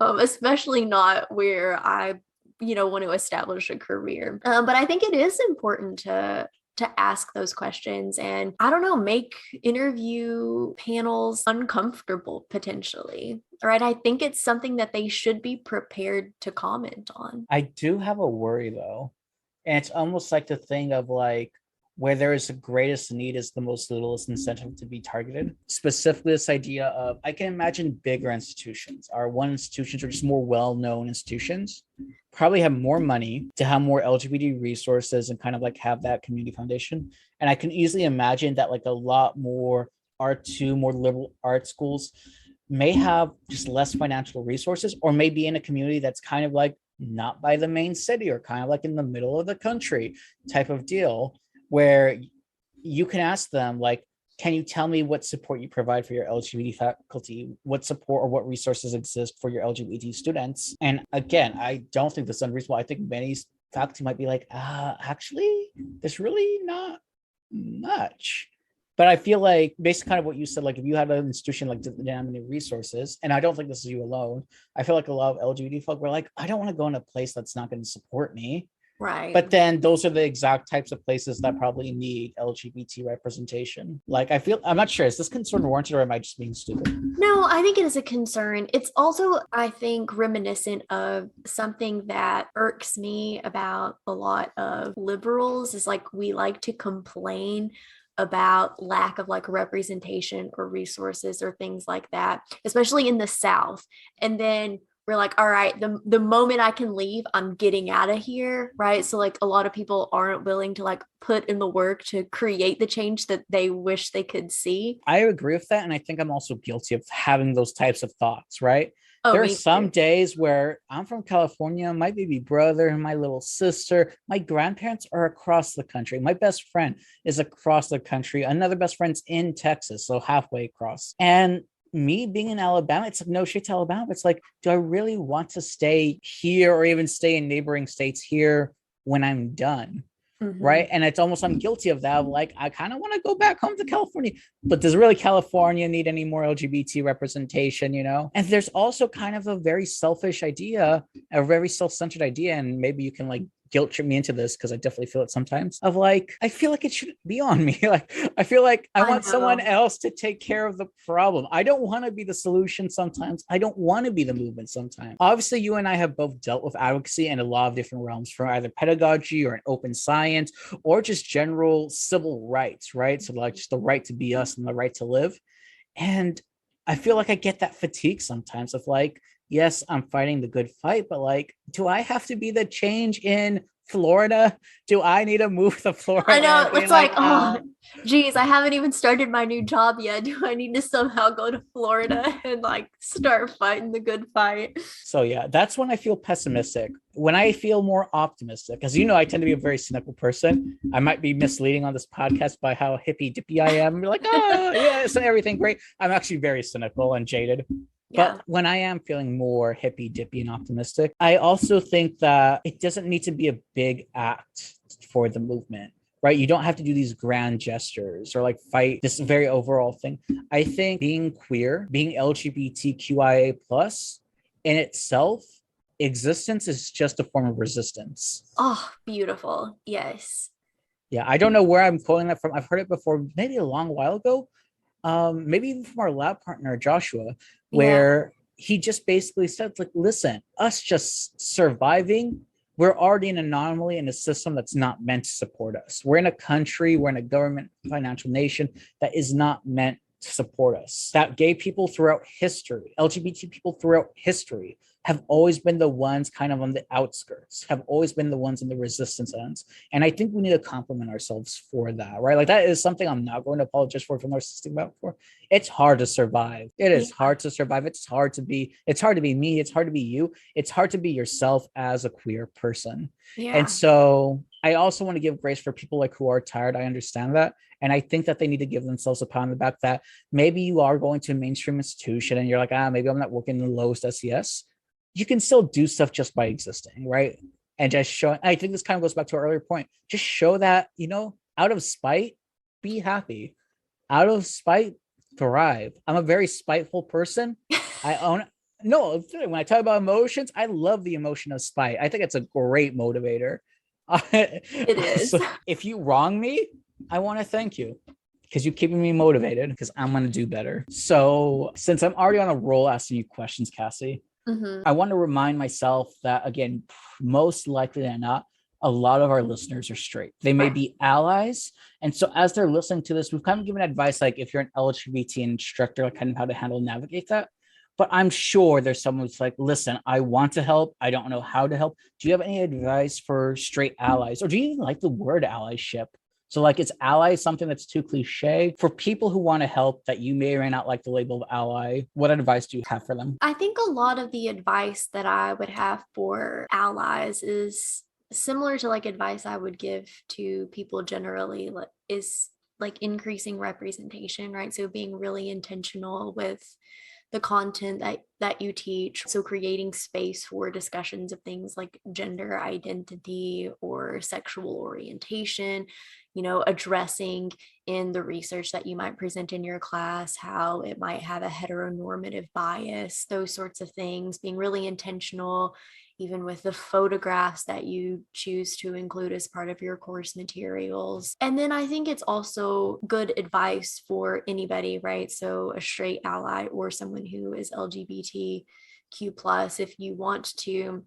especially not where I want to establish a career. But I think it is important to ask those questions, and I don't know, make interview panels uncomfortable potentially. All right, I think it's something that they should be prepared to comment on. I do have a worry though. And it's almost like the thing of like where there is the greatest need is the most littlest incentive to be targeted. Specifically, this idea of I can imagine bigger institutions, our one institutions or just more well-known institutions, probably have more money to have more LGBT resources and kind of like have that community foundation. And I can easily imagine that like a lot more R2, more liberal art schools may have just less financial resources, or maybe in a community that's kind of like not by the main city or kind of like in the middle of the country type of deal, where you can ask them like, can you tell me what support you provide for your LGBT faculty? What support or what resources exist for your LGBT students? And again, I don't think that's unreasonable. I think many faculty might be like, actually, there's really not much. But I feel like based on kind of what you said, like if you had an institution like didn't have any resources, and I don't think this is you alone, I feel like a lot of LGBT folk were like, I don't want to go in a place that's not going to support me. Right. But then those are the exact types of places that probably need LGBT representation. Like, I feel, I'm not sure, is this concern warranted or am I just being stupid? No, I think it is a concern. It's also, I think, reminiscent of something that irks me about a lot of liberals is like we like to complain about lack of like representation or resources or things like that, especially in the South. And then we're like, all right, the moment I can leave, I'm getting out of here, right? So like a lot of people aren't willing to like put in the work to create the change that they wish they could see. I agree with that. And I think I'm also guilty of having those types of thoughts, right? Oh, There are me some too. days where I'm from California, my baby brother and my little sister, my grandparents are across the country. My best friend is across the country. Another best friend's in Texas, so halfway across. And me being in Alabama, it's like no shit to Alabama. It's like, do I really want to stay here or even stay in neighboring states here when I'm done? Mhm. Right. And it's almost, I'm guilty of that. Like, I kind of want to go back home to California, but does really California need any more LGBT representation, you know? And there's also kind of a very selfish idea, a very self-centered idea. And maybe you can like guilt trip me into this because I definitely feel it sometimes of like, I feel like it should be on me. Like, I feel like I I want someone know. else to take care of the problem. I don't want to be the solution sometimes. I don't want to be the movement sometimes. Obviously, you and I have both dealt with advocacy in a lot of different realms, from either pedagogy or an open science or just general civil rights, right? So, like, just the right to be us and the right to live. And I feel like I get that fatigue sometimes of like, yes, I'm fighting the good fight, but like, do I have to be the change in Florida? Do I need to move to Florida I and know. be It's like, like, oh, geez, I haven't even started my new job yet. Do I need to somehow go to Florida and like start fighting the good fight? so yeah, that's when I feel pessimistic. When I feel more optimistic, because you know I tend to be a very cynical person. I might be misleading on this podcast by how hippy dippy I am. You're like, oh yeah, so everything great. I'm actually very cynical and jaded. Yeah. But when I am feeling more hippy dippy and optimistic, I also think that it doesn't need to be a big act for the movement, right? You don't have to do these grand gestures or like fight this very overall thing. I think being queer, being LGBTQIA plus in itself, existence is just a form of resistance. Oh, beautiful. Yes. Yeah, I don't know where I'm quoting that from. I've heard it before, maybe a long while ago, maybe even from our lab partner Joshua, Yeah. where he just basically said, like, listen, us just surviving, we're already an anomaly in a system that's not meant to support us. We're in a country, we're in a government financial nation that is not meant to support us. That gay people throughout history, LGBT people throughout history have always been the ones kind of on the outskirts, have always been the ones in the resistance ends. And I think we need to compliment ourselves for that, right? Like, that is something I'm not going to apologize for narcissistic about for. It's hard to survive. It is Yeah. hard to survive. It's hard to be me. It's hard to be you. It's hard to be yourself as a queer person. And Yeah. so I also want to give grace for people like who are tired. I understand that. And I think that they need to give themselves a pat on the back that maybe you are going to a mainstream institution and you're like, maybe I'm not working in the lowest SES. You can still do stuff just by existing, right? And just showing, I think this kind of goes back to our earlier point, just show that, out of spite, be happy. Out of spite, thrive. I'm a very spiteful person. I own, no, when I talk about emotions, I love the emotion of spite. I think it's a great motivator. It is. So if you wrong me, I want to thank you because you're keeping me motivated because I'm going to do better. So since I'm already on a roll asking you questions, Cassie, Hmm. I want to remind myself that, again, most likely than not, a lot of our listeners are straight. They may Right. be allies. And so as they're listening to this, we've kind of given advice, like if you're an LGBT instructor, like kind of how to handle navigate that. But I'm sure there's someone who's like, listen, I want to help. I don't know how to help. Do you have any advice for straight allies? Or do you even like the word allyship? So, like, is ally something that's too cliche? For people who want to help that you may or may not like the label of ally, what advice do you have for them? I think a lot of the advice that I would have for allies is similar to like advice I would give to people generally, like is like increasing representation, right? So being really intentional with the content that you teach. So creating space for discussions of things like gender identity or sexual orientation, addressing in the research that you might present in your class how it might have a heteronormative bias, those sorts of things, being really intentional even with the photographs that you choose to include as part of your course materials. And then I think it's also good advice for anybody, right? So a straight ally or someone who is LGBTQ plus, if you want to,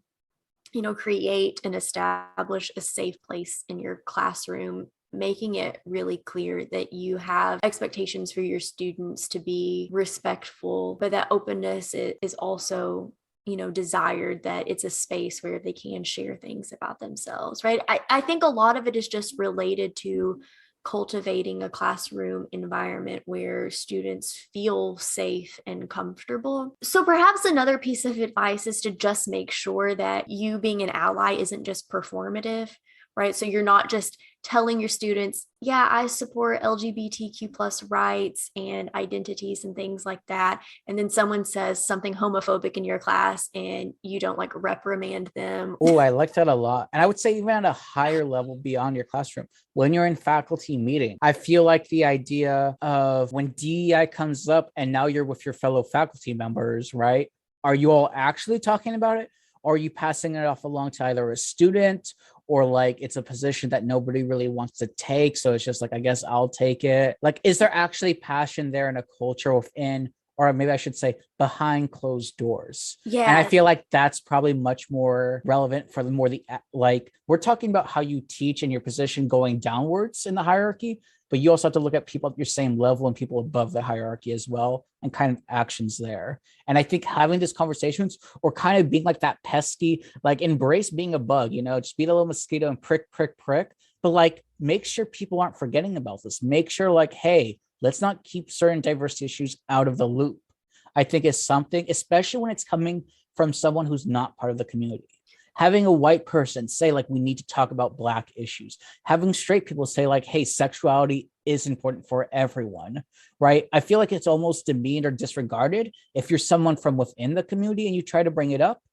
you know, create and establish a safe place in your classroom, making it really clear that you have expectations for your students to be respectful, but that openness is also, you know, desired, that it's a space where they can share things about themselves, right? I think a lot of it is just related to cultivating a classroom environment where students feel safe and comfortable. So perhaps another piece of advice is to just make sure that you being an ally isn't just performative, right? So you're not just telling your students, yeah, I support LGBTQ plus rights and identities and things like that. And then someone says something homophobic in your class and you don't like reprimand them. Oh, I like that a lot. And I would say even at a higher level beyond your classroom, when you're in faculty meeting, I feel like the idea of when DEI comes up and now you're with your fellow faculty members, right? Are you all actually talking about it? Or are you passing it off along to either a student or like it's a position that nobody really wants to take? So it's just like, I guess I'll take it. Like, is there actually passion there in a culture within, or maybe I should say behind closed doors? And I Yeah. feel like that's probably much more relevant for the more the, like, we're talking about how you teach and your position going downwards in the hierarchy, but you also have to look at people at your same level and people above the hierarchy as well, and kind of actions there. And I think having these conversations, or kind of being like that pesky, like embrace being a bug, you know, just be the little mosquito and prick, prick, prick. But like, make sure people aren't forgetting about this. Make sure like, hey, let's not keep certain diversity issues out of the loop. I think is something, especially when it's coming from someone who's not part of the community. Having a white person say like, we need to talk about Black issues. Having straight people say like, hey, sexuality is important for everyone, right? I feel like it's almost demeaned or disregarded if you're someone from within the community and you try to bring it up.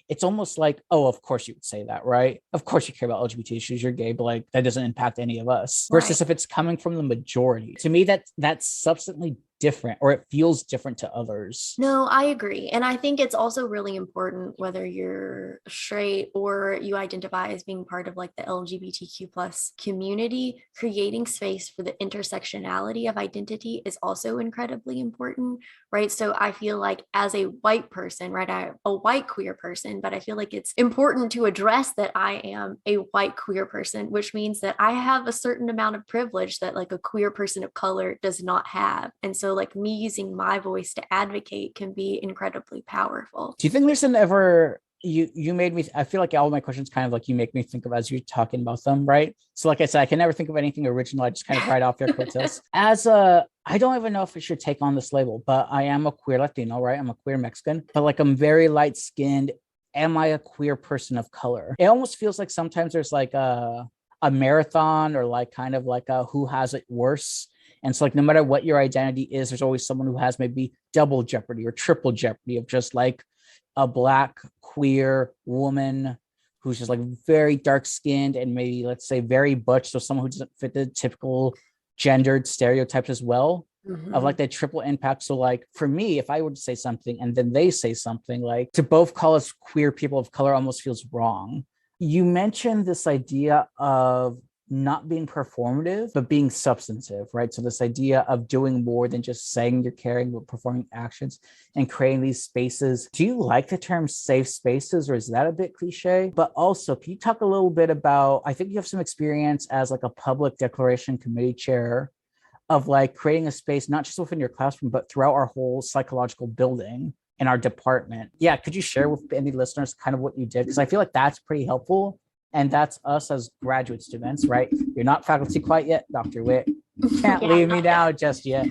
It's almost like, oh, of course you would say that, right? Of course you care about LGBT issues, you're gay, but like that doesn't impact any of us. Right. Versus if it's coming from the majority. To me, that's substantially different, or it feels different to others. No, I agree. And I think it's also really important, whether you're straight or you identify as being part of like the LGBTQ plus community, creating space for the intersectionality of identity is also incredibly important, right? So I feel like as a white person, right, a white queer person, but I feel like it's important to address that I am a white queer person, which means that I have a certain amount of privilege that like a queer person of color does not have. And so like me using my voice to advocate can be incredibly powerful. Do you think there's an ever, you made me, I feel like all of my questions kind of like you make me think of as you're talking about them, right? So like I said, I can never think of anything original. I just kind of write off your coattails. I don't even know if I should take on this label, but I am a queer Latino, right? I'm a queer Mexican, but like I'm very light skinned. Am I a queer person of color? It almost feels like sometimes there's like a marathon, or like kind of like a who has it worse. And so like no matter what your identity is, there's always someone who has maybe double jeopardy or triple jeopardy of just like a Black queer woman who's just like very dark skinned and maybe let's say very butch. So someone who doesn't fit the typical gendered stereotypes as well, of like that triple impact. So like for me, if I were to say something and then they say something, like to both call us queer people of color almost feels wrong. You mentioned this idea of not being performative, but being substantive, right? So this idea of doing more than just saying you're caring, but performing actions and creating these spaces. Do you like the term safe spaces, or is that a bit cliche? But also, can you talk a little bit about, I think you have some experience as like a public declaration committee chair of like creating a space, not just within your classroom, but throughout our whole psychological building in our department. Yeah, could you share with any listeners kind of what you did? Because I feel like that's pretty helpful. And that's us as graduate students, right? You're not faculty quite yet, Dr. Witt. Can't Yeah, leave me down just yet.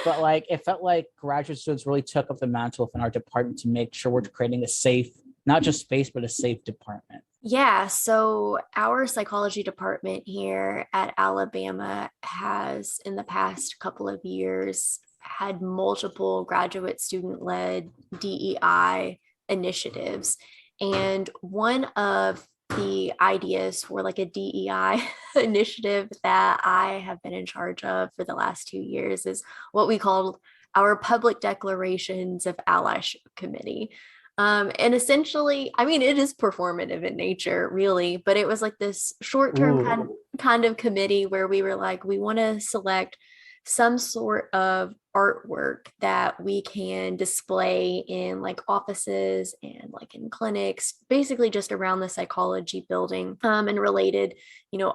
But like, it felt like graduate students really took up the mantle within our department to make sure we're creating a safe, not just space, but a safe department. Yeah, so our psychology department here at Alabama has, in the past couple of years, had multiple graduate student led DEI initiatives. And one of the ideas for like a DEI initiative that I have been in charge of for the last 2 years is what we call our public declarations of allyship committee. And essentially, I mean, it is performative in nature, really, but it was like this short-term Ooh. kind of committee where we were like, we want to select some sort of artwork that we can display in like offices and like in clinics, basically just around the psychology building, and related,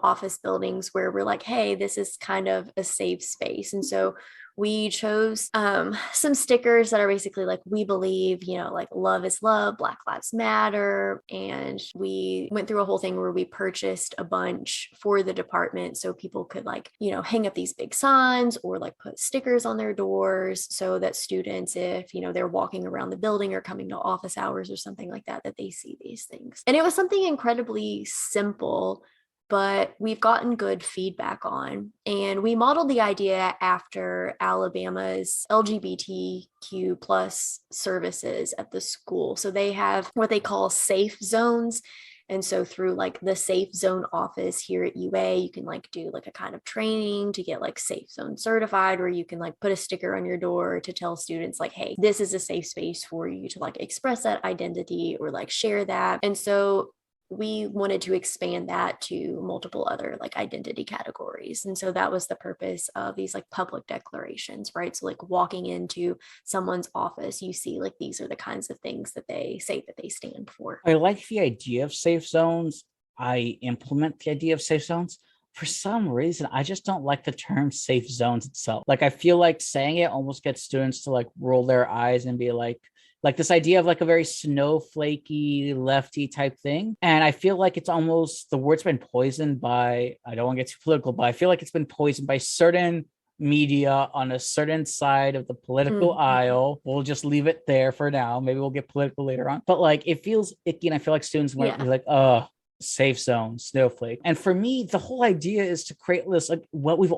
office buildings where we're like, hey, this is kind of a safe space. And so we chose some stickers that are basically like, we believe, like love is love, Black Lives Matter. And we went through a whole thing where we purchased a bunch for the department so people could like, hang up these big signs or like put stickers on their doors so that students, if, they're walking around the building or coming to office hours or something like that, that they see these things. And it was something incredibly simple, but we've gotten good feedback on. And we modeled the idea after Alabama's LGBTQ plus services at the school. So they have what they call safe zones. And so through like the safe zone office here at UA, you can like do like a kind of training to get like safe zone certified, where you can like put a sticker on your door to tell students like, hey, this is a safe space for you to like express that identity or like share that. And so we wanted to expand that to multiple other like identity categories. And so that was the purpose of these like public declarations, right? So like walking into someone's office, you see like these are the kinds of things that they say that they stand for. I like the idea of safe zones. I implement the idea of safe zones. For some reason, I just don't like the term safe zones itself. Like, I feel like saying it almost gets students to like roll their eyes and be like this idea of like a very snowflakey lefty type thing. And I feel like it's almost, the word's been poisoned by, I don't want to get too political, but I feel like it's been poisoned by certain media on a certain side of the political aisle. We'll just leave it there for now. Maybe we'll get political later on. But like, it feels icky, and I feel like students might be like, oh, safe zone, snowflake. And for me, the whole idea is to create this, like we've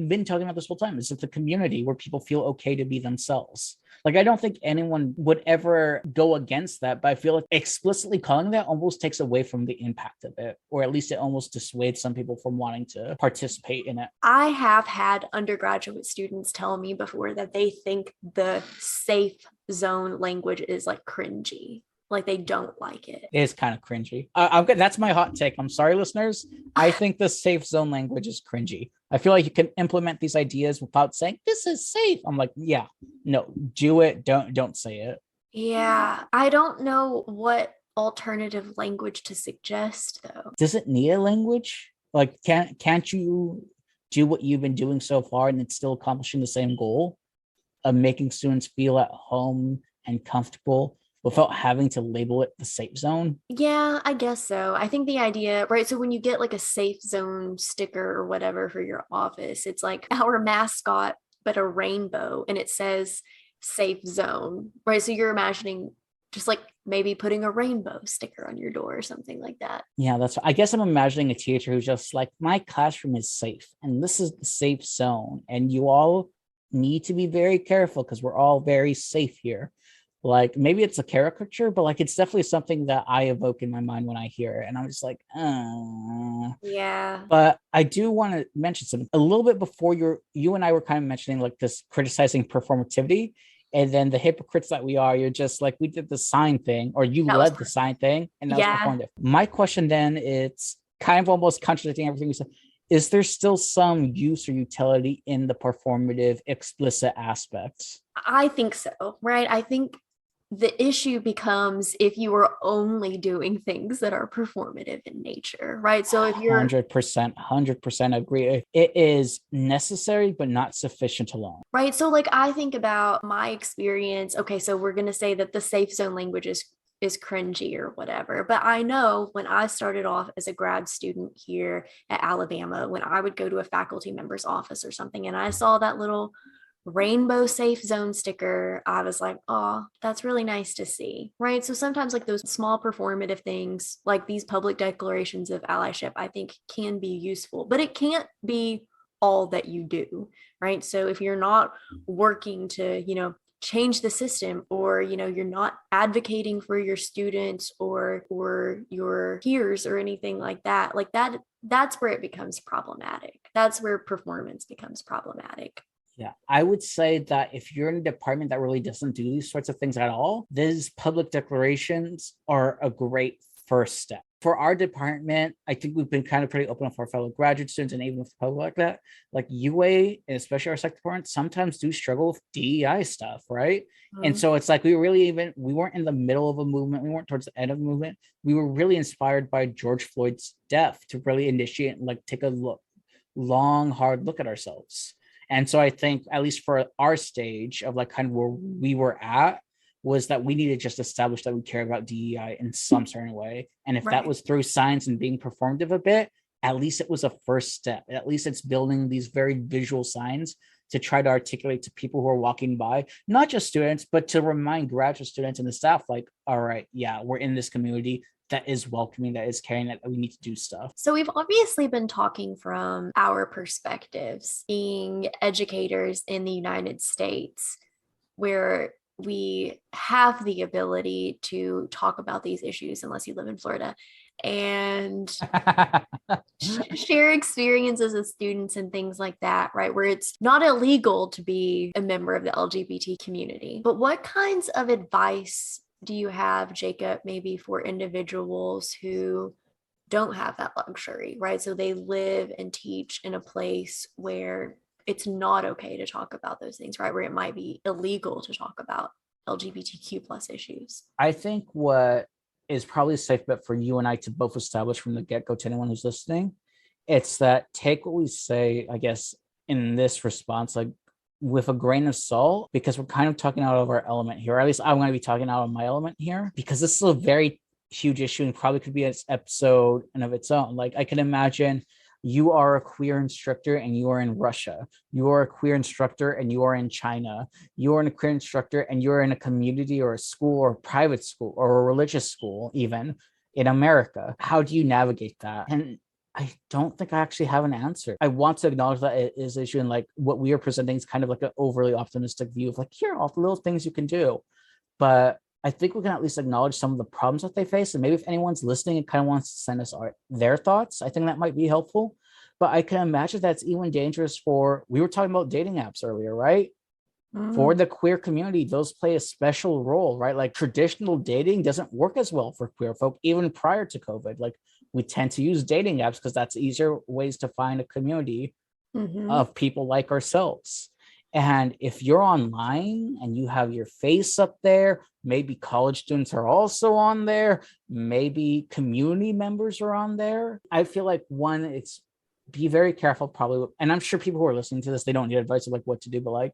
been talking about this whole time, is that the community where people feel okay to be themselves. Like, I don't think anyone would ever go against that, but I feel like explicitly calling that almost takes away from the impact of it, or at least it almost dissuades some people from wanting to participate in it. I have had undergraduate students tell me before that they think the safe zone language is like cringy. Like they don't like it. It is kind of cringy. That's my hot take. I'm sorry, listeners. I think the safe zone language is cringy. I feel like you can implement these ideas without saying this is safe. I'm like, yeah, no, do it. Don't say it. Yeah, I don't know what alternative language to suggest though. Does it need a language? Like, can't you do what you've been doing so far and it's still accomplishing the same goal of making students feel at home and comfortable without having to label it the safe zone? Yeah, I guess so. I think the idea, right? So when you get like a safe zone sticker or whatever for your office, it's like our mascot, but a rainbow, and it says safe zone, right? So you're imagining just like maybe putting a rainbow sticker on your door or something like that. Yeah, I guess I'm imagining a teacher who's just like, my classroom is safe and this is the safe zone. And you all need to be very careful because we're all very safe here. Like, maybe it's a caricature, but like it's definitely something that I evoke in my mind when I hear it. And I'm just like, Yeah. But I do want to mention something a little bit before you and I were kind of mentioning like this criticizing performativity. And then the hypocrites that we are, you're just like, we did the sign thing, or you That was led the sign thing, and that was yeah. performative. My question then, it's kind of almost contradicting everything we said. Is there still some use or utility in the performative explicit aspects? I think so, right? I think the issue becomes if you are only doing things that are performative in nature, right? So if you're 100% agree. It is necessary, but not sufficient alone. right. So like I think about my experience. Okay, so we're gonna say that the safe zone language is cringy or whatever. But I know when I started off as a grad student here at Alabama, when I would go to a faculty member's office or something and I saw that little rainbow safe zone sticker, I was like, oh, that's really nice to see, right? So sometimes like those small performative things, like these public declarations of allyship, I think can be useful, but it can't be all that you do, right? So if you're not working to, change the system, or you're not advocating for your students or your peers or anything like that, that's where it becomes problematic. That's where performance becomes problematic. Yeah, I would say that if you're in a department that really doesn't do these sorts of things at all, these public declarations are a great first step. For our department, I think we've been kind of pretty open with our fellow graduate students and even with the public like that. Like UA, and especially our sector department, sometimes do struggle with DEI stuff, right? And Mhm. so it's like we weren't in the middle of a movement, we weren't towards the end of the movement. We were really inspired by George Floyd's death to really initiate and like take a long, hard look at ourselves. And so I think, at least for our stage of like kind of where we were at, was that we needed to just establish that we care about DEI in some certain way. And if that Right. was through science and being performative a bit, at least it was a first step. At least it's building these very visual signs to try to articulate to people who are walking by, not just students, but to remind graduate students and the staff, like, all right, yeah, we're in this community that is welcoming, that is caring, that we need to do stuff. So we've obviously been talking from our perspectives, being educators in the United States, where we have the ability to talk about these issues unless you live in Florida and share experiences as students and things like that, right? Where it's not illegal to be a member of the LGBT community. But what kinds of advice do you have, Jacob, maybe for individuals who don't have that luxury, right? So they live and teach in a place where it's not okay to talk about those things, right? Where it might be illegal to talk about LGBTQ plus issues. I think what is probably a safe bet for you and I to both establish from the get-go to anyone who's listening, it's that take what we say, I guess, in this response, like with a grain of salt, because we're kind of talking out of our element here. Or at least I'm going to be talking out of my element here, because this is a very huge issue and probably could be an episode in of its own. Like I can imagine you are a queer instructor and you are in Russia. You are a queer instructor and you are in China. You are a queer instructor and you're in a community or a school or a private school or a religious school, even in America. How do you navigate that? And I don't think I actually have an answer. I want to acknowledge that it is an issue, and like what we are presenting is kind of like an overly optimistic view of like, here are all the little things you can do. But I think we can at least acknowledge some of the problems that they face. And maybe if anyone's listening and kind of wants to send us their thoughts, I think that might be helpful. But I can imagine that's even dangerous for, we were talking about dating apps earlier, right? For Mm. the queer community, those play a special role, right? Like traditional dating doesn't work as well for queer folk, even prior to COVID. Like we tend to use dating apps because that's easier ways to find a community Mm-hmm. of people like ourselves. And if you're online and you have your face up there, maybe college students are also on there, maybe community members are on there. I feel like one, it's be very careful, probably. And I'm sure people who are listening to this, they don't need advice of like what to do, but like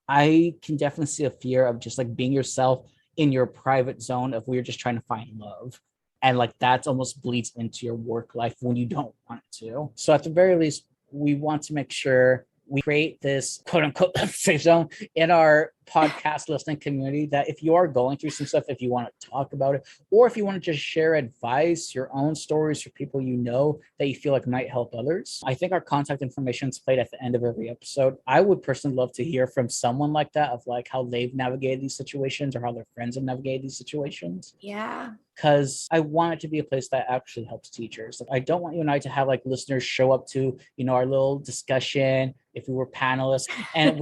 I can definitely see a fear of just like being yourself in your private zone of we're just trying to find love. And like that almost bleeds into your work life when you don't want it to. So at the very least, we want to make sure we create this quote unquote safe zone in our podcast listening community that if you are going through some stuff, if you want to talk about it, or if you want to just share advice, your own stories for people you know that you feel like might help others. I think our contact information is played at the end of every episode. I would personally love to hear from someone like that of like how they've navigated these situations or how their friends have navigated these situations, Yeah. because I want it to be a place that actually helps teachers. Like, I don't want you and I to have like listeners show up to, our little discussion if we were panelists, and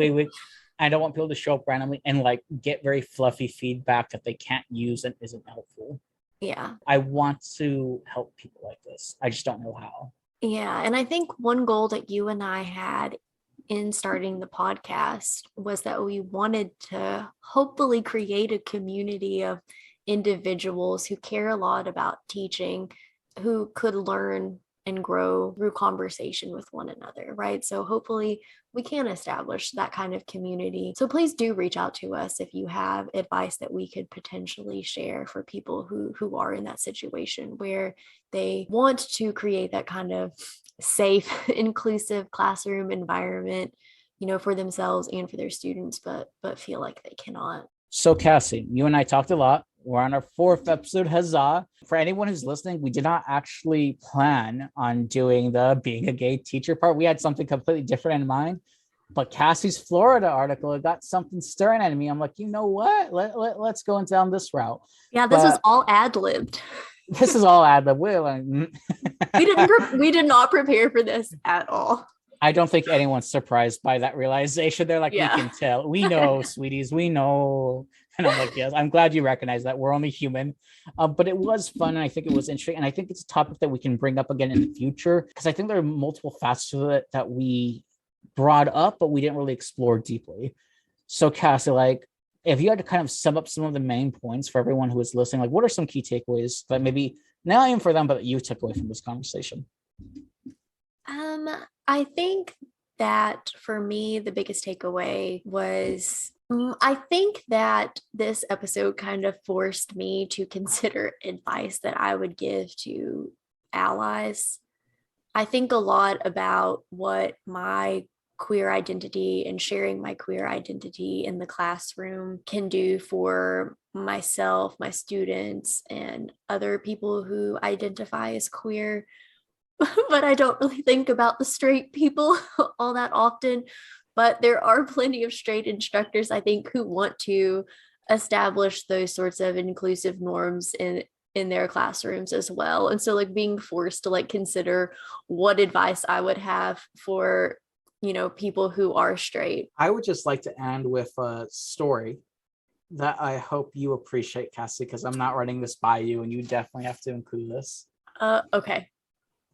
I don't want people to show up randomly and like get very fluffy feedback that they can't use and isn't helpful. Yeah. I want to help people like this. I just don't know how. Yeah. And I think one goal that you and I had in starting the podcast was that we wanted to hopefully create a community of individuals who care a lot about teaching, who could learn and grow through conversation with one another, right? So hopefully we can establish that kind of community. So please do reach out to us if you have advice that we could potentially share for people who are in that situation where they want to create that kind of safe, inclusive classroom environment, for themselves and for their students, but feel like they cannot. So, Cassie, you and I talked a lot. We're on our fourth episode. Huzzah. For anyone who's listening, we did not actually plan on doing the being a gay teacher part. We had something completely different in mind. But Cassie's Florida article, it got something stirring at me. I'm like, you know what? Let's go down this route. Yeah, this was But all ad-libbed. this is all ad lib. We did not prepare for this at all. I don't think anyone's surprised by that realization. They're like, Yeah. we can tell. We know, sweeties. We know. And I'm like, yes, I'm glad you recognize that. We're only human. But it was fun. And I think it was interesting. And I think it's a topic that we can bring up again in the future, because I think there are multiple facets to it that we brought up, but we didn't really explore deeply. So, Cassie, like, if you had to kind of sum up some of the main points for everyone who is listening, like, what are some key takeaways that maybe not even for them, but that you took away from this conversation? I think that for me, the biggest takeaway was I think that this episode kind of forced me to consider advice that I would give to allies. I think a lot about what my queer identity and sharing my queer identity in the classroom can do for myself, my students, and other people who identify as queer. But I don't really think about the straight people all that often. But there are plenty of straight instructors, I think, who want to establish those sorts of inclusive norms in their classrooms as well. And so like being forced to like consider what advice I would have for, people who are straight. I would just like to end with a story that I hope you appreciate, Cassie, because I'm not running this by you, and you definitely have to include this. Okay.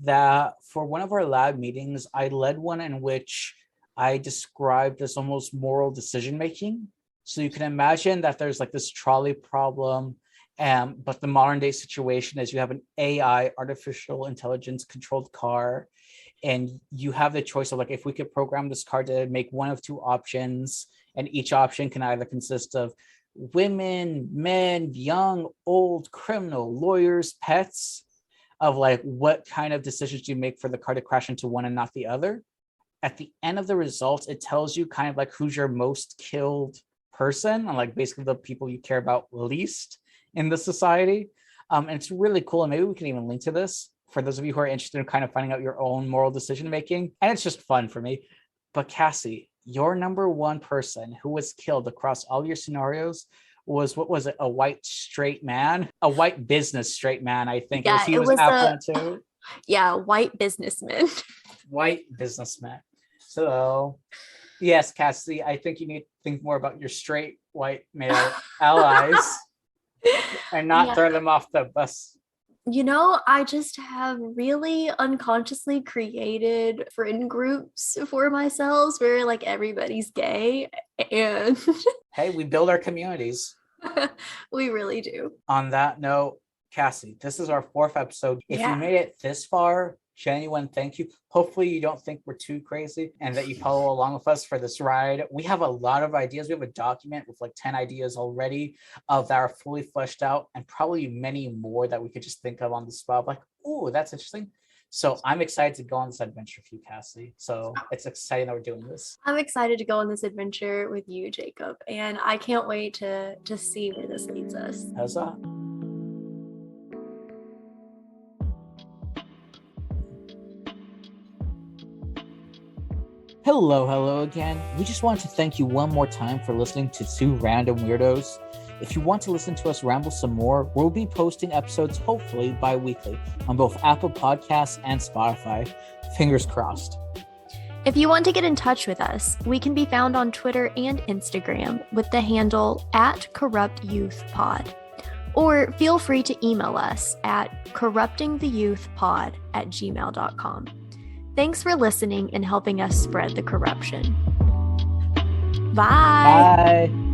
That for one of our lab meetings, I led one in which I described this almost moral decision making. So you can imagine that there's like this trolley problem, but the modern day situation is you have an AI, artificial intelligence controlled car, and you have the choice of like, if we could program this car to make one of two options, and each option can either consist of women, men, young, old, criminal, lawyers, pets, of like what kind of decisions do you make for the car to crash into one and not the other. At the end of the results, it tells you kind of like who's your most killed person, and like basically the people you care about least in the society. And it's really cool. And maybe we can even link to this for those of you who are interested in kind of finding out your own moral decision making. And it's just fun for me. But Cassie, your number one person who was killed across all your scenarios was, what was it, a white straight man, a white business straight man, I think. Yeah, He was Afro too. Yeah, white businessman. White businessman. So yes, Cassie, I think you need to think more about your straight white male allies and not throw them off the bus. I just have really unconsciously created friend groups for myself where like everybody's gay, and hey, we build our communities. we really do. On that note, Cassie, this is our 4th episode. If you made it this far, genuine thank you. Hopefully you don't think we're too crazy and that you follow along with us for this ride. We have a lot of ideas. We have a document with like 10 ideas already that are fully fleshed out, and probably many more that we could just think of on the spot. Like, oh, that's interesting. So I'm excited to go on this adventure with you, Cassie. So it's exciting that we're doing this. I'm excited to go on this adventure with you, Jacob, and I can't wait to see where this leads us. Huzzah. Hello again. We just wanted to thank you one more time for listening to Two Random Weirdos. If you want to listen to us ramble some more, we'll be posting episodes hopefully bi-weekly on both Apple Podcasts and Spotify. Fingers crossed. If you want to get in touch with us, we can be found on Twitter and Instagram with the handle @CorruptYouthPod. Or feel free to email us at corruptingtheyouthpod@gmail.com. Thanks for listening and helping us spread the corruption. Bye. Bye.